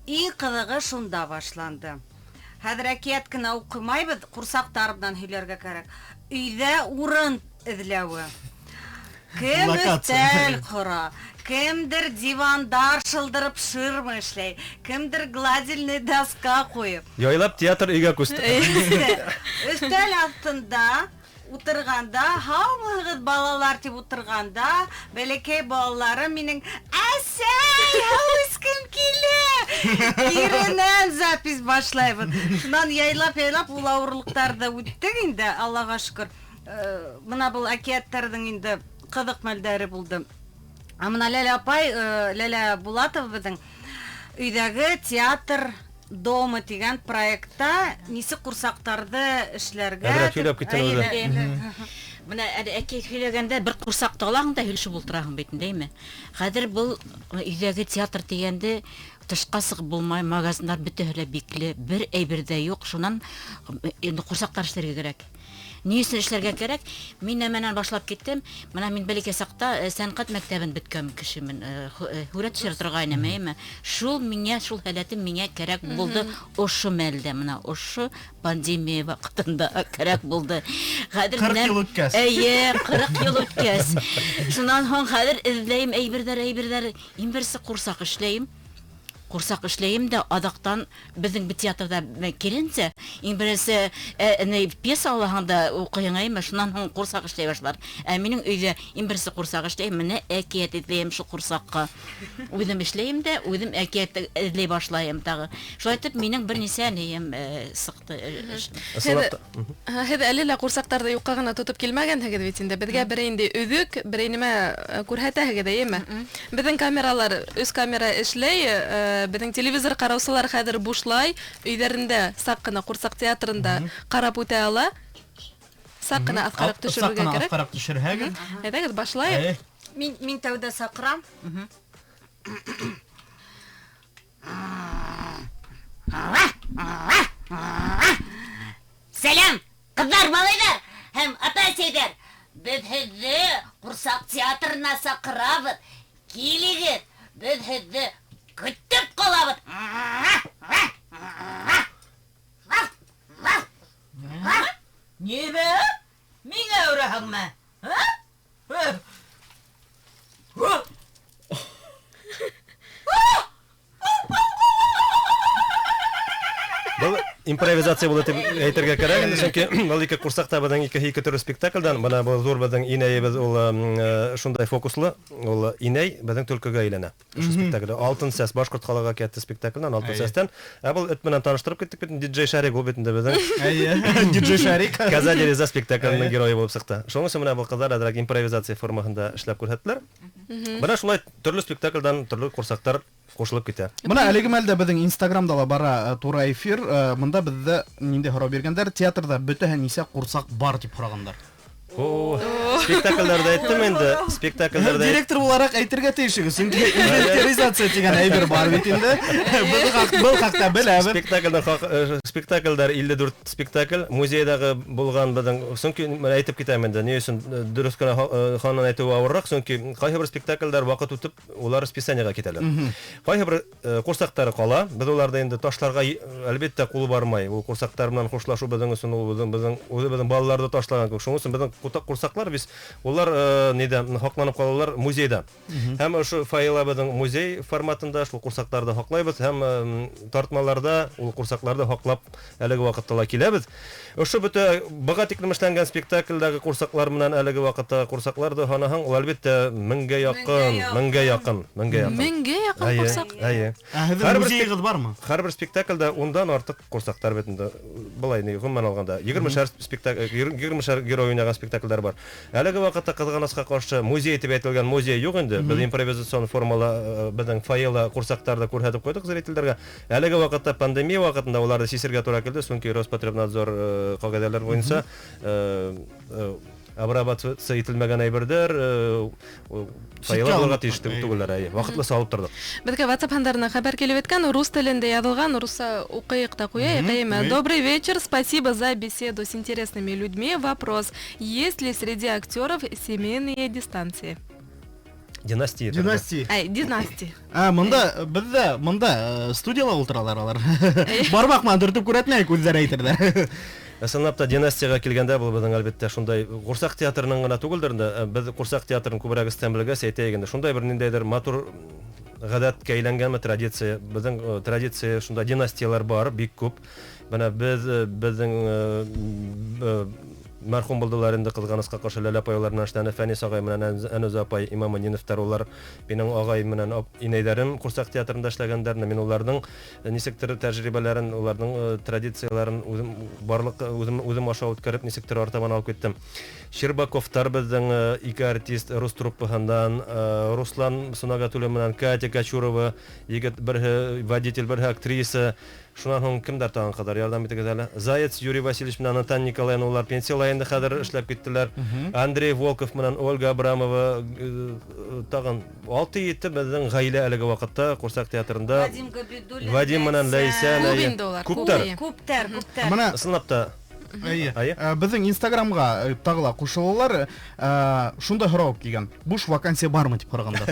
Иң кызыгы шунда башланды. Хәзер әкият кенә укымайбыз, курсактар белән һөйләргә кирәк. Өйдә урын эзләүе. Кем өстәл кора, кемдер дивандар шылдырып шырмы эшләй, кемдер гладильный доска куеп. Яйлап театр өйгә күсте. Өстәл астында утырганда, һаумыгыз балалар дип утырганда, бәләкәй балалары минең әсәй, үскем килә. Киренән запись башлайбыз. Шуннан яйлап ул авырлыктарды үттек инде, Аллага шөкер. Менә бу әкияттәрнең инде кызык мәлдәре булды. Амына Ләлә апай, Ләлә Булатов безнең өйдәге театр дома дигән проектта нисек курсактарды эшләргә. Әбрәк һөйләп киттең. Менә әкият һөйләгәндә бер курсакта алагында һөйләшеп ултыраһың бит инде. Хәзер бу өйдәге театр дигәндә тышка сыгып булмай, магазиннар бөтәһе лә бикле, бер әйбер дә юк. Шуннан инде курсактар эшләргә кирәк. Ни өчен эшләргә кирәк? Мин менән башлап киттем. Менә мин бәләкәй сакта сәнгать мәктәбен биткән кешемен. Һүрәт төшерә торгайным, әйме. Шул миңа, шул халәтем миңа кирәк булды ошо мәлдә, менә ошо пандемия вакытында кирәк булды. Хәзер 40 ел үткәс. Әйе, 40 ел үткәс. Шуннан һоң хәзер эзләйм әйберләр, иң берсе курсак эшләйм. Курсак эшләйм дә адактан безнең театрда киренсә, иң берсе пьеса алаганда укыйм, әйме, шуннан һоң курсак эшләй башлар. Минең өйдә иң берсе курсак эшләйм, менә әкият эзләйм шул курсакка. Үзем эшләйм дә, үзем әкият эзләй башлайм тагы. Шулай итеп минең бер нисәнем сыкты. Һез әле лә курсактарда юкка гына тотып килмәгәнһегез бит инде. Безгә бер инде үзүк, бер нимә күрһәтәһегез, әйме. Безнең камералар, үз камера эшләй. Безнең телевизор караусылар хәзер бушлай, өйләрендә сак кына курсак театрында карап үтә ала. Сак кына аткарып төшерергә кирәк. Аткарып төшерһәгез. Әйдәгез башлайык. Мин тәүдә сакрам. Сәлам, кызлар, малайлар һәм ата-әсәйләр. Без һезне курсак театрына сакырабыз. Килегез, без һезне көтеп калабыз. Небе? Миңа өйрәһеңме? Бұл импровизация булды дип әйтергә кирәк инде, чөнки бу ике курсакта безнең ике төрле спектакльдән, менә бу зур безнең инәебез ул шундай фокуслы, ул инәй безнең төлкегә әйләнә. Шу спектакльдә Алтын сәс башкорт халыга кәтте спектакльдән, Алтын сәстән. Бу эт менән таныштырып киттек бит, диджей Шарик ул битендә безнең. Әйе, диджей Шарик. Каза дереза спектакльнең герое булып чыкты. Шуның өчен менә бу кызлар әдрәк импровизация формасында эшләп күрһәттеләр. Менә шулай төрле спектакльдән төрле курсактар кушылып китә. Менә әлеге мәлдә безнең Инстаграмда ла бара туры эфир. Монда бездә нинди һорау биргәннәр, театрда бөтәһе нисә курсак бар дип сораганнар. Спектакльләрдә әйттем инде, спектакльләрдә. Директор буларак әйтергә тиешсез, чөнки инвентаризация дигән әйбер бар бит инде. Был хакта беләбез. Спектакльләр 54 спектакль, музейдагы булган безнең, чөнки мен әйтеп китәм инде, ни өчен дөрес кенә ханын әйтү авыррак, чөнки кайһы бер спектакльләр вакыт үтеп, улар расписаниягә китәләр. Кайһы бер курсактары кала, без уларда инде ташларга әлбәттә кулы бармай. Ул курсактар белән хушлашу безнең өчен ул безнең балаларды ташлаган. Шуның өчен безнең курсаклар без Улар нидә хакланып калалар музейда. Һәм ошо файлабыдың музей форматында шул курсакларда хаклайбыз һәм тартмаларда ул курсакларда хаклап әлеге вакытта киләбез. Ошо бөтә бага тиклем эшләнгән спектакльдәге курсаклар менән әлеге вакытта курсакларды ханаһың, ул әлбәттә 1000 якын курсак. Һәр музейгыз бармы? Һәрбер спектакльдә ундан артык курсактар бетендә булай ни гомумән алганда 20 спектакль 20 герой уйнаган спектакльләр бар. Әлеге вакытта кызганыска каршы музей дип әйтелгән музей юк инде. Без импровизацион формала безнең файла курсактарда күрһәтеп куйдык зрительләргә. Әлеге вакытта пандемия вакытында уларда сисергә туры килде, чөнки Роспотребнадзор кагыйдәләр буенча обрабатываться ителмәгән әйбердер файларга тиешле түгелләр. Вакытлы салып тордык. Безгә WhatsApp хандарына хәбәр килеп әйткән, рус телендә язылган, русса укыйк та куяйк. Добрый вечер, спасибо за беседу с интересными людьми. Вопрос: есть ли среди актеров семейные дистанции? Династия. Династия. Монда студияла ултыралар алар. Бармак ман төртүп күрәтмәй күзләр әйтердәр. Әсәнлапта династияга килгәндә бул безнең әлбәттә шундай курсак театрының гына түгелдер инде. Без курсак театрын күбрәк истәмлегә әйтәйгәндә шундай бер ниндәйдер матур гадәткә әйләнгән традиция. Безнең традиция шунда династиялар бар, бик күп. Менә безнең мәрхүм булдылар инде кызганыска каршы Ләлә апайларның эштәне Фәнис агай менән Әнүз апай, Имаметдиновтар улар минең агай менән инәйләрем курсак театрында эшләгәннәр. Мин уларның нисектер тәҗрибәләрен, уларның традицияларын барлык үзем аша үткәреп нисектер артабан алып киттем. Щербаковтар безнең ике артист рус труппаһыннан, Руслан Сунагатуллин менән Катя Качурова, егет бер водитель, бер актриса. Шуннан һуң кемдер тагын кадәр ярдәм итегез әле. Заяц Юрий Васильевич менән Наталья Николаевна улар пенсиялаенда хәзер эшләп киттеләр. Андрей Волков менән Ольга Абрамова тагын 6-7 безнең гаилә әлеге вакытта курсак театрында. Вадим менән Ләйсән. Күптәр. Менә сынапта безнең Инстаграмга тагыла кушылалар. Шунда һорау килгән. Буш вакансия бармы дип караганда.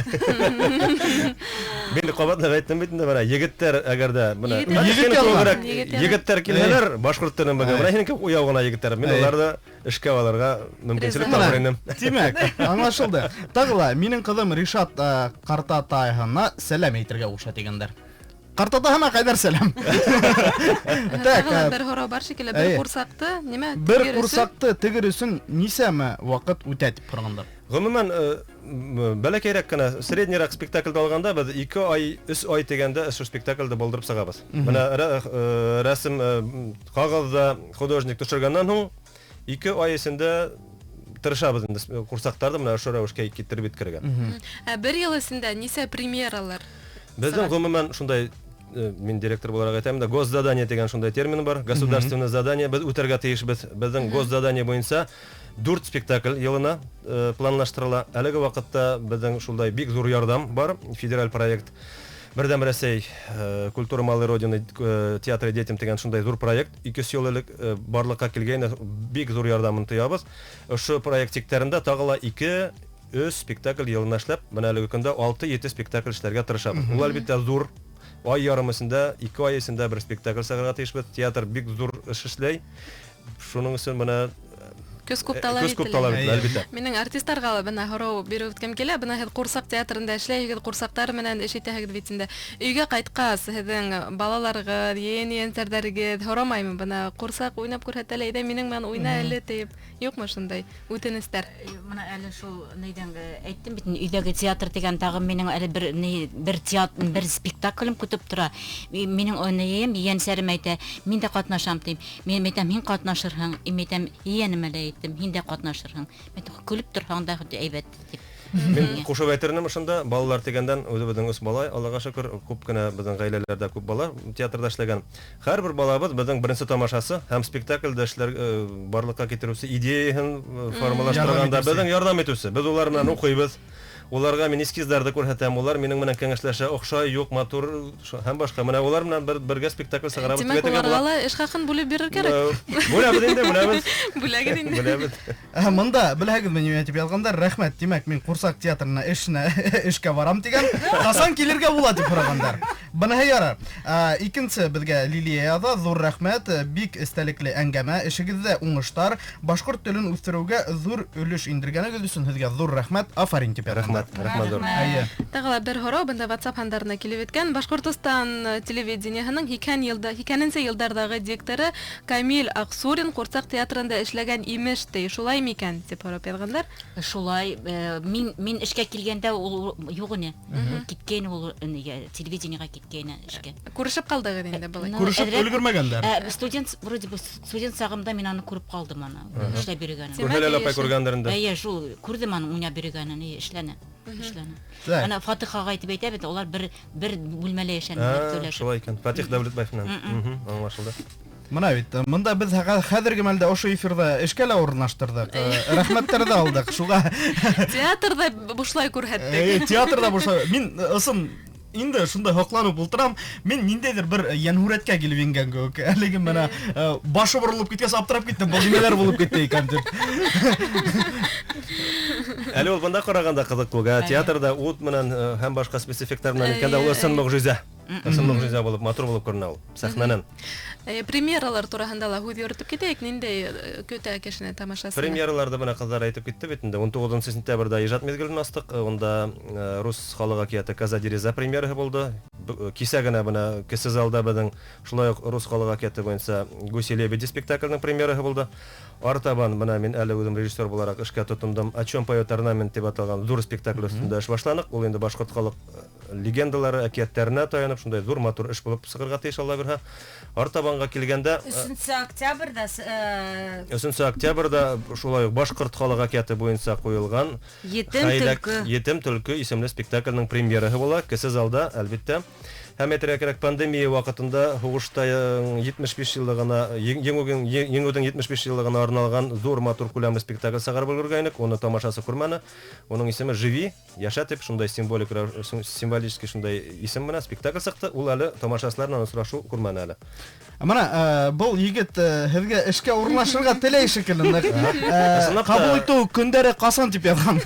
Мин кабатлап әйттем бит инде, менә егетләр әгәрдә менә егетләр киләләр башкорт телен белгән. Менә һинең күп уяу гына егетләр. Мин аларда эшкә алырга мөмкинчелек табар идем. Димәк, аңлашылды. Тагыла минең кызым Ришат Картатайга сәлам әйтергә куша дигәннәр. Картатайга кайдар сәлам. Бер һорау бар шикелле, бер курсакты, нимә? Бер курсакты тегер өчен нисәме вакыт үтә дип караганда? Гомумән бәләкәйрәк кенә среднийрак спектакльдә алганда без 2 ай, 3 ай дигәндә шу спектакльдә булдырып сыгабыз. Менә рәсем кагызда художник төшергәннән һуң 2 ай эчендә тырышабыз инде курсактарда менә шу рәвешкә китереп биткергән. Бер ел эчендә нисә премьералар? Безнең гомумән шундай мин директор буларак әйтәм дә госзадание дигән шундай термин бар. Государственное задание без үтәргә тиешбез. Безнең госзадание буенча 4 спектакль елына планлаштырыла. Әлеге вакытта безнең шундай бик зур ярдәм бар, федераль проект. Бердәм Россия культура малой родины театры детям дигән шундай зур проект. 200 ел элек барлыкка килгән бик зур ярдәмын тоябыз. Ошо проект тиктәрендә тагыла 2-3 спектакль елына эшләп, менә әлеге көндә 6-7 спектакль эшләргә тырышабыз. Ул әлбәттә зур. Ай ярым эчендә, 2 ай эчендә бер спектакль сыгарга тиешбез. Театр бик зур эш эшләй. Шуның өчен менә Көз күп талап ителә. Минең артистларга бына һорау биреп үткәм килә. Бына һез курсак театрында эшләйгез, курсактар менән эш итәһегез бит инде. Өйгә кайткас, һезнең балаларыгыз, yeğen-yeğenсәрдәрегез һорамаймы бына курсак уйнап күрһәтәләр иде, минең менән уйна әле дип. Юкмы шундай үтенечләр? Менә әле шул нидән әйттем бит, өйдәге театр дигән тагын минең әле бер театр, бер спектаклем көтеп тора. Минең ойныем, yeğensәрем әйтә, мин дә катнашам дим. Мин әйтәм, мин катнашырһың, әйтәм, yeğenim әле әйттем, һин дә катнашырһың. Мен көлеп торһаң да әйбәт дип. Мин кушып әйтернем шунда, балалар дигәндән үзебезнең үз бала, Аллага шөкер, күп кенә безнең гаиләләрдә күп бала театрда эшләгән. Һәрбер балабыз безнең беренче тамашасы һәм спектакльдә эшләр барлыкка китерүсе, идеясын формалаштырганда безнең ярдәм итүсе. Без улар белән укыйбыз. Уларга мин эскизләрдә күрһәтәм, улар минең менән кәңәшләшә, охшай, юк, матур һәм башка. Менә улар белән бергә спектакль сыгарабыз. Димәк, уларга эш хакын бүлеп бирер кирәк. Бүләбез инде, бүләбез. Бүләгез инде. Бүләбез. Монда беләгез менә әйтеп язгандар, рәхмәт. Димәк, мин курсак театрына эшкә барам дигән. Касан килергә була дип сорагандар. Быныһы ярар. Икенче безгә Лилия яза, зур рәхмәт, бик истәлекле әңгәмә, эшегездә уңыштар, башкорт телен үстерүгә зур өлеш индергәнегез өчен сезгә зур рәхмәт, афарин дип Рәхмәт, рәхмәт. Әйе. Тагыла бер һорау бында WhatsApp һандарына килеп иткән. Башкортстан телевидениеһының 2 елдардагы дикторы Камил Аксурин Курсак театрында эшләгән имеш ди. Шулай микән дип һорап язганнар. Шулай, мин эшкә килгәндә ул юк ине. Киткән ул телевидениегә киткән эшкә. Күрешеп калдыгыз инде булай. Күрешеп өлгермәгәннәр. Студент сагымда мин аны күреп калдым аны. Эшләп биргән. Күрһәләр апай күргәндәрендә. Әйе, шул күрдем аны уйнап биргәнен, эшләнә. Ана Фатихага әйтеп әйтә бит, алар бер бүлмәле яшәнәләр төләшеп. Шулай икән. Фатих Дәүләтбаевнан. Аңлашылды. Менә бит, монда без хәзерге мәлдә ошо эфирда эшкә урнаштырдык. Рәхмәттәр дә алдык. Шуга Театрда бушлай күрһәттек. Театрда бушлай. Мин ысым инде шунда хакланып ултырам. Мин ниндәйдер бер янһүрәткә килеп ингән кебек. Әлеге менә башы борылып киткәс аптырап киттем. Бу нимәләр булып китте икән дип. Әле ул бында караганда кызыклыга, театрда ут менән һәм башка спецэффектлар белән икәндә ул ысын мөгъҗиза. Ысын мөгъҗиза булып, матур булып күренә ул. Сәхнәнән. Премьералар турында ла һүз йөртеп китәйек. Ниндәй көтә кешене тамашасы? Премьераларда менә кызлар әйтеп китте бит инде. 19 сентябрьдә иҗат мезгилен астык. Онда рус халык әкияте Каза Дереза премьеры булды. Кисә генә менә кесе залда безнең шулай ук рус халык әкияте буенча Гуси Лебеди спектакльнең премьеры булды. Артабан менә мин әле үзем режиссер буларак эшкә тотындым. О чем поет орнамент дип аталган зур спектакль өстендә эш башланык. Ул инде башкорт халык легендалары, әкиятләренә таянып шундай зур матур эш булып чыгарга тиеш Алла бирһә. Артабанга килгәндә 3 октябрьдә шулай ук башкорт халык әкияте буенча куелган Етем төлке исемле спектакльнең премьерасы була. Кесе залда, әлбәттә. Һәм әйтергә кирәк, пандемия вакытында хугышта 75 еллыгына, Еңүдән 75 еллыгына арналган зур матур күләмле спектакль сыгарып өлгергәнек. Оны тамашасы күрмәне. Оның исеме Живи, яшә дип шундай символический шундай исем менә спектакль сыкты. Ул әле тамашачылардан сорашу күрмәне әле. Менә бу егет һезгә эшкә урнашырга теләй шикелле. Кабул итү көндәре касан дип язган.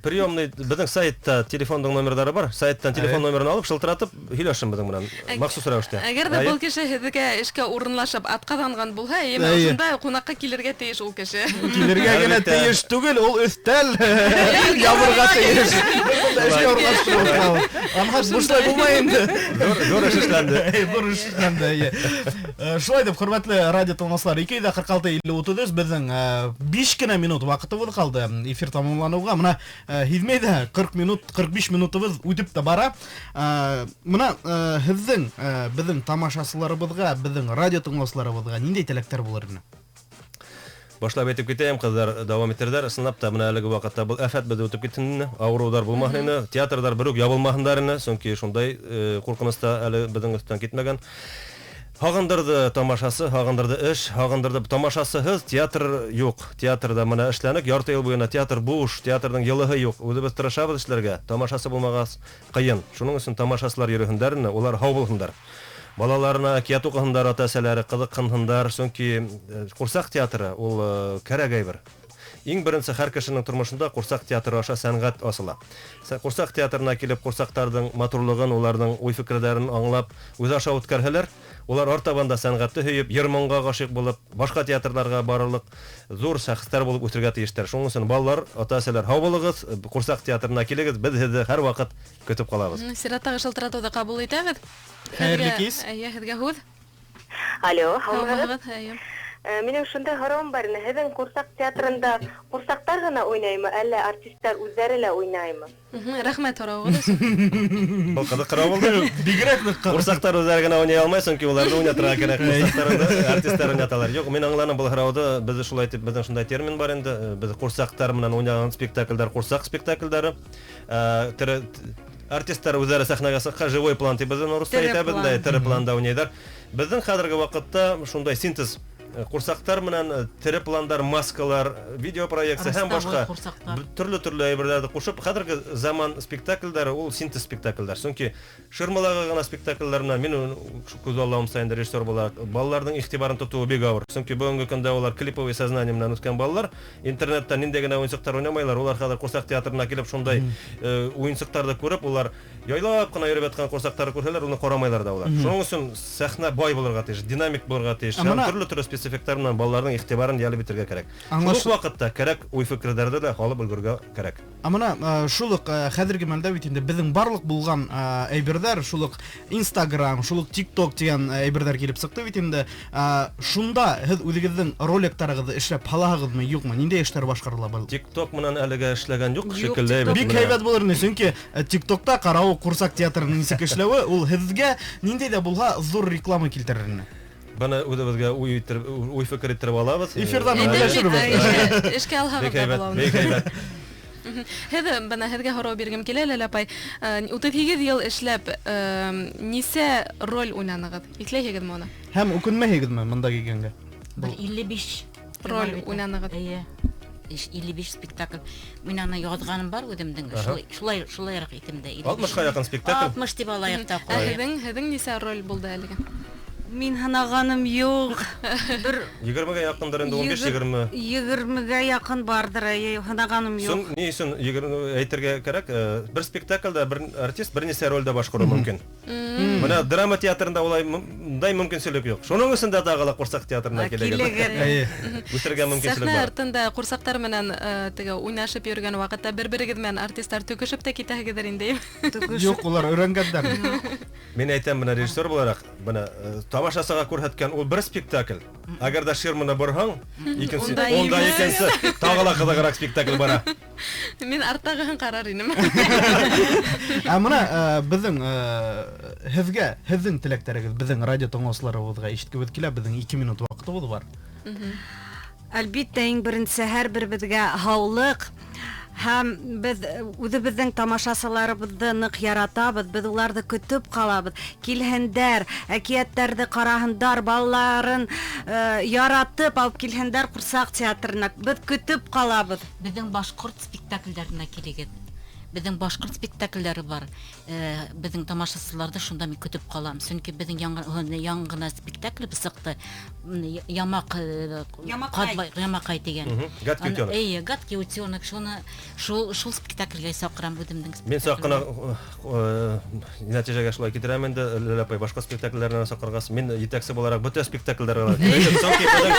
Приемный безнең сайтта телефонның номерлары бар. Сайттан телефон номерын алып шылтыратып һөйләшәм безнең белән махсус рәвештә. Әгәр дә бу кеше һезгә эшкә урынлашып атказанган булса, шунда кунакка килергә тиеш ул кеше. Килергә генә тиеш түгел, ул өстәл ябырга тиеш. Эшкә урнаштырылган. Анһас бушлай булмай инде. Зур эш эшләнде. Зур эш эшләнде. Шулай дип, хөрмәтле радио тыңлаучылар, 2:46:50 безнең 5 кенә минут вакытыбыз калды эфир тамамлануга. Менә һизмәйдә 40 минут, 45 минутыбыз үтеп тә бара. Менә безнең тамашачыларыбызга, безнең радио тыңлаучыларыбызга ниндәй теләктәр булыр иде? Башлап әйтеп китәм, кызлар, дәвам иттердәр. Сынап та менә әлеге вакытта бу афат беде үтеп китте. Авырудар булмаһын, театрдар берүк ябылмаһындар ине. Чөнки шундай куркыныста әле безнең өстән китмәгән. Хагындырды тамашасы, хагындырды эш, хагындырды тамашасыһыз театр юк. Театрда менә эшләнек, ярты ел буена театр буш, театрның йылыһы юк. Үзебез тырышабыз эшләргә. Тамашасы булмагас кыен. Шуның өчен тамашасылар йөрүһендәрне, улар һау булһындар. Балаларына әкият укыһындар, ата-әсәләре кызыккынһындар, чөнки Курсак театры ул кәрәк әйбер. Иң беренче һәр кешенең тормышында Курсак театры аша сәнгать асыла. Курсак театрына килеп Курсактарның матурлыгын, уларның уй-фикерләрен аңлап, үз аша үткәрһәләр, улар артабанда сәнгатьте һөеп, йырманга гашыйк булып, башка театрларга барырлык зур шәхестәр булып үтергә тиештер. Шуның өчен балалар, ата-әсәләр һау булыгыз, Курсак театрына килегез, без һезне һәр вакыт көтеп калабыз. Сираттагы шылтыратуды кабул итәбез. Хәерле кис. Һезгә һүз. Алло, Һаумыгыз. Минем шундай һорауым бар иде. Һеҙҙең Курсак театрында курсактар гына уйнаймы, әллә артисттар үҙҙәре лә уйнаймы? Рәхмәт һорауығыҙ. Был кызыҡ булды. Бигерәк ныҡ Курсактар үҙҙәре генә уйнай алмай, сөнки уларҙы уйнатырға кәрәк. Курсактарында артисттар уйнаталар. Юҡ, мин аңланым был һорауҙы. Беҙ шулай тип, беҙҙең шундай термин бар инде. Беҙ курсактар менән уйнаған спектакльдәр, курсак спектакльдәре. Артисттар үзләре сәхнәгә сыҡҡа, живой план тип беҙҙең урыҫта әйтәбеҙ дә, тере планда уйнайҙар. Беҙҙең хәҙерге ваҡытта шундай синтез курсактар менен тере пландар, маскалар, видео проекция һәм башка төрле әйберләрне кушып, хәзерге заман спектакльләре ул синтез спектакльләр. Чөнки шырмаларга гына спектакльләрне мин күз аллам сайын режиссер буларак балаларның игътибарын тотуы бик авыр. Чөнки бүгенге көндә алар клиповый сознание менән үткән балалар интернеттан нинди генә уенчыктар уйнамайлар. Улар хәзер курсак театрына килеп шундай уенчыктарда күреп, улар яйлап кына йөреп яткан курсактарны күрсәләр, уны карамайлар да улар. Шуның өчен сәхнә бай булырга тиеш, динамик булырга тиеш. Төрле спецификаттар менән балаларның игътибарын ялып битергә кирәк. Шул вакытта кирәк уй-фикерләрдә дә халып өлгергә кирәк. Амына шулык хәзерге мәлдә бит инде безнең барлык булган әйберләр, шулык Instagram, шулык TikTok дигән әйберләр килеп сыкты бит инде. Шунда һез үзегезнең роликларыгызны эшләп халагызмы, юкмы? Нинди эшләр башкарыла бу? TikTok менән әлегә эшләгән юк шикелле. Бик һәйбәт булыр инде, чөнки TikTokта карау курсак театрының нисек эшләве, ул һезгә нинди дә булса зур реклама килтерер ине. Бана үзебезгә уй фикер иттереп алабыз. Эфирдан белешербез. Эшкә алһагыз да була. Бик һәйбәт. Һеҙгә һорау биргем килә, Ләлә апай. 38 ел эшләп, нисә роль уйнаныгыз? Икләйһегеҙме уны? Һәм үкенмәһегеҙме монда килгәнгә? 55 роль уйнаныгыз. 55 спектакль. Мин аны язганым бар үземнең. Шулайрак итемдә. 60-ка якын спектакль. 60 дип алайык та. Һеҙҙең нисә роль булды әлегә? Мин һанаганым юк. Бер 20-га якындыр инде 15-20. 20-га якын бардыр, һанаганым юк. Сон ни өчен 20 әйтергә кирәк, бер спектакльдә бер артист берничә рольдә башкару мөмкин. Менә драма театрында улай мөмкинчелек юк. Шуның өчен дә тагыла курсак театрына килегез. Үсәргә мөмкинчелек бар. Сәхнә артында курсактар менән теге уйнашып йөргән вакытта бер-берегез менән артистлар төкешеп тә китәһегездер инде. Юк, улар өйрәнгәннәр. Мин әйтәм, менә режиссер буларак, менә тамашасыга күрһәткән ул бер спектакль. Әгәр дә ширманы борһаң, икенче тагыла кызыграк спектакль бара. Мин арттагыһын карар инем. Амына безнең һезгә теләктәрегез, безнең радио тыңлаучыларыбызга ишеткебез килә, безнең 2 минут вакытыбыз бар. Әлбиттә, иң беренче һәрберебезгә һаулык. Һәм без үзебезнең тамашасыларыбызны нык яратабыз, без уларны көтеп калабыз. Килһендәр, әкиятләрне караһындар, балаларын яратып алып килһендәр курсак театрына. Без көтеп калабыз. Безнең башкорт спектакльләренә килегез. Безнең башкорт спектакльләре бар. Безнең тамашачыларны шунда мин көтеп калам. Чөнки безнең яңгына спектакль бисыкты. Ямакай дигән. Гадкий утенок. Шул спектакльгә сакырам үземнең. Мин сакына нәтиҗәгә шулай китерәм инде. Ләпәй башка спектакльләрне сакыргас, мин җитәкче буларак бөтен спектакльләргә. Чөнки безнең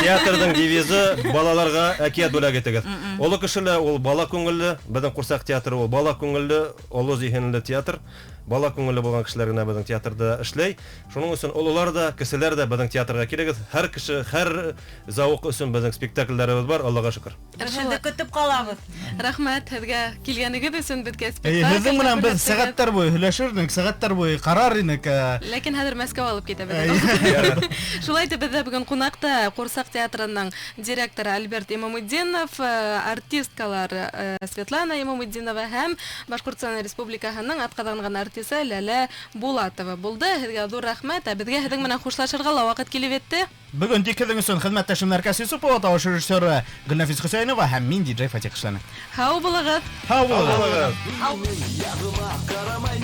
театрның девизы балаларга әкият бүләк итегез. Олы кешеләр ул бала күңелле, безнең курсак театры ул бала күңелле, олы зиһенле театр. Бала күңелле булган кешеләр генә безнең театрда эшләй. Шуның өчен олылар да, кешеләр дә безнең театрга кирәк. Һәр кеше, һәр зауык өчен безнең спектакльләребез бар, Аллага шөкер. Шунда көтеп калабыз. Рәхмәт һеҙгә килгәнегеҙ өсөн безгә спектакль. Һеҙҙең менән без сәгатьтәр буе һөйләшернек, сәгатьтәр буе карар инек. Ләкин хәзер Мәскәү алып китәбез. Шулай итеп, бездә бүген кунакта Курсак театрының директоры Альберт Имамутдинов, артисткалар Светлана Имамутдинова һәм Башкортстан Республикаһының атҡаҙанған артисы Ләлә Булатова булды. Һеҙгә ҙур рәхмәт. Беҙгә һеҙҙең менән хушлашырға ла ваҡыт килеп етте. Бүгін тик һеҙҙең өсөн хеҙмәттәшем Нәркәс Юсупова, тауыш режиссеры Гөлнәфис Хөсәйенова һәм мин диджей Фатих эшләне. Һау булығыҙ. Һау булығыҙ. Ягыма карамай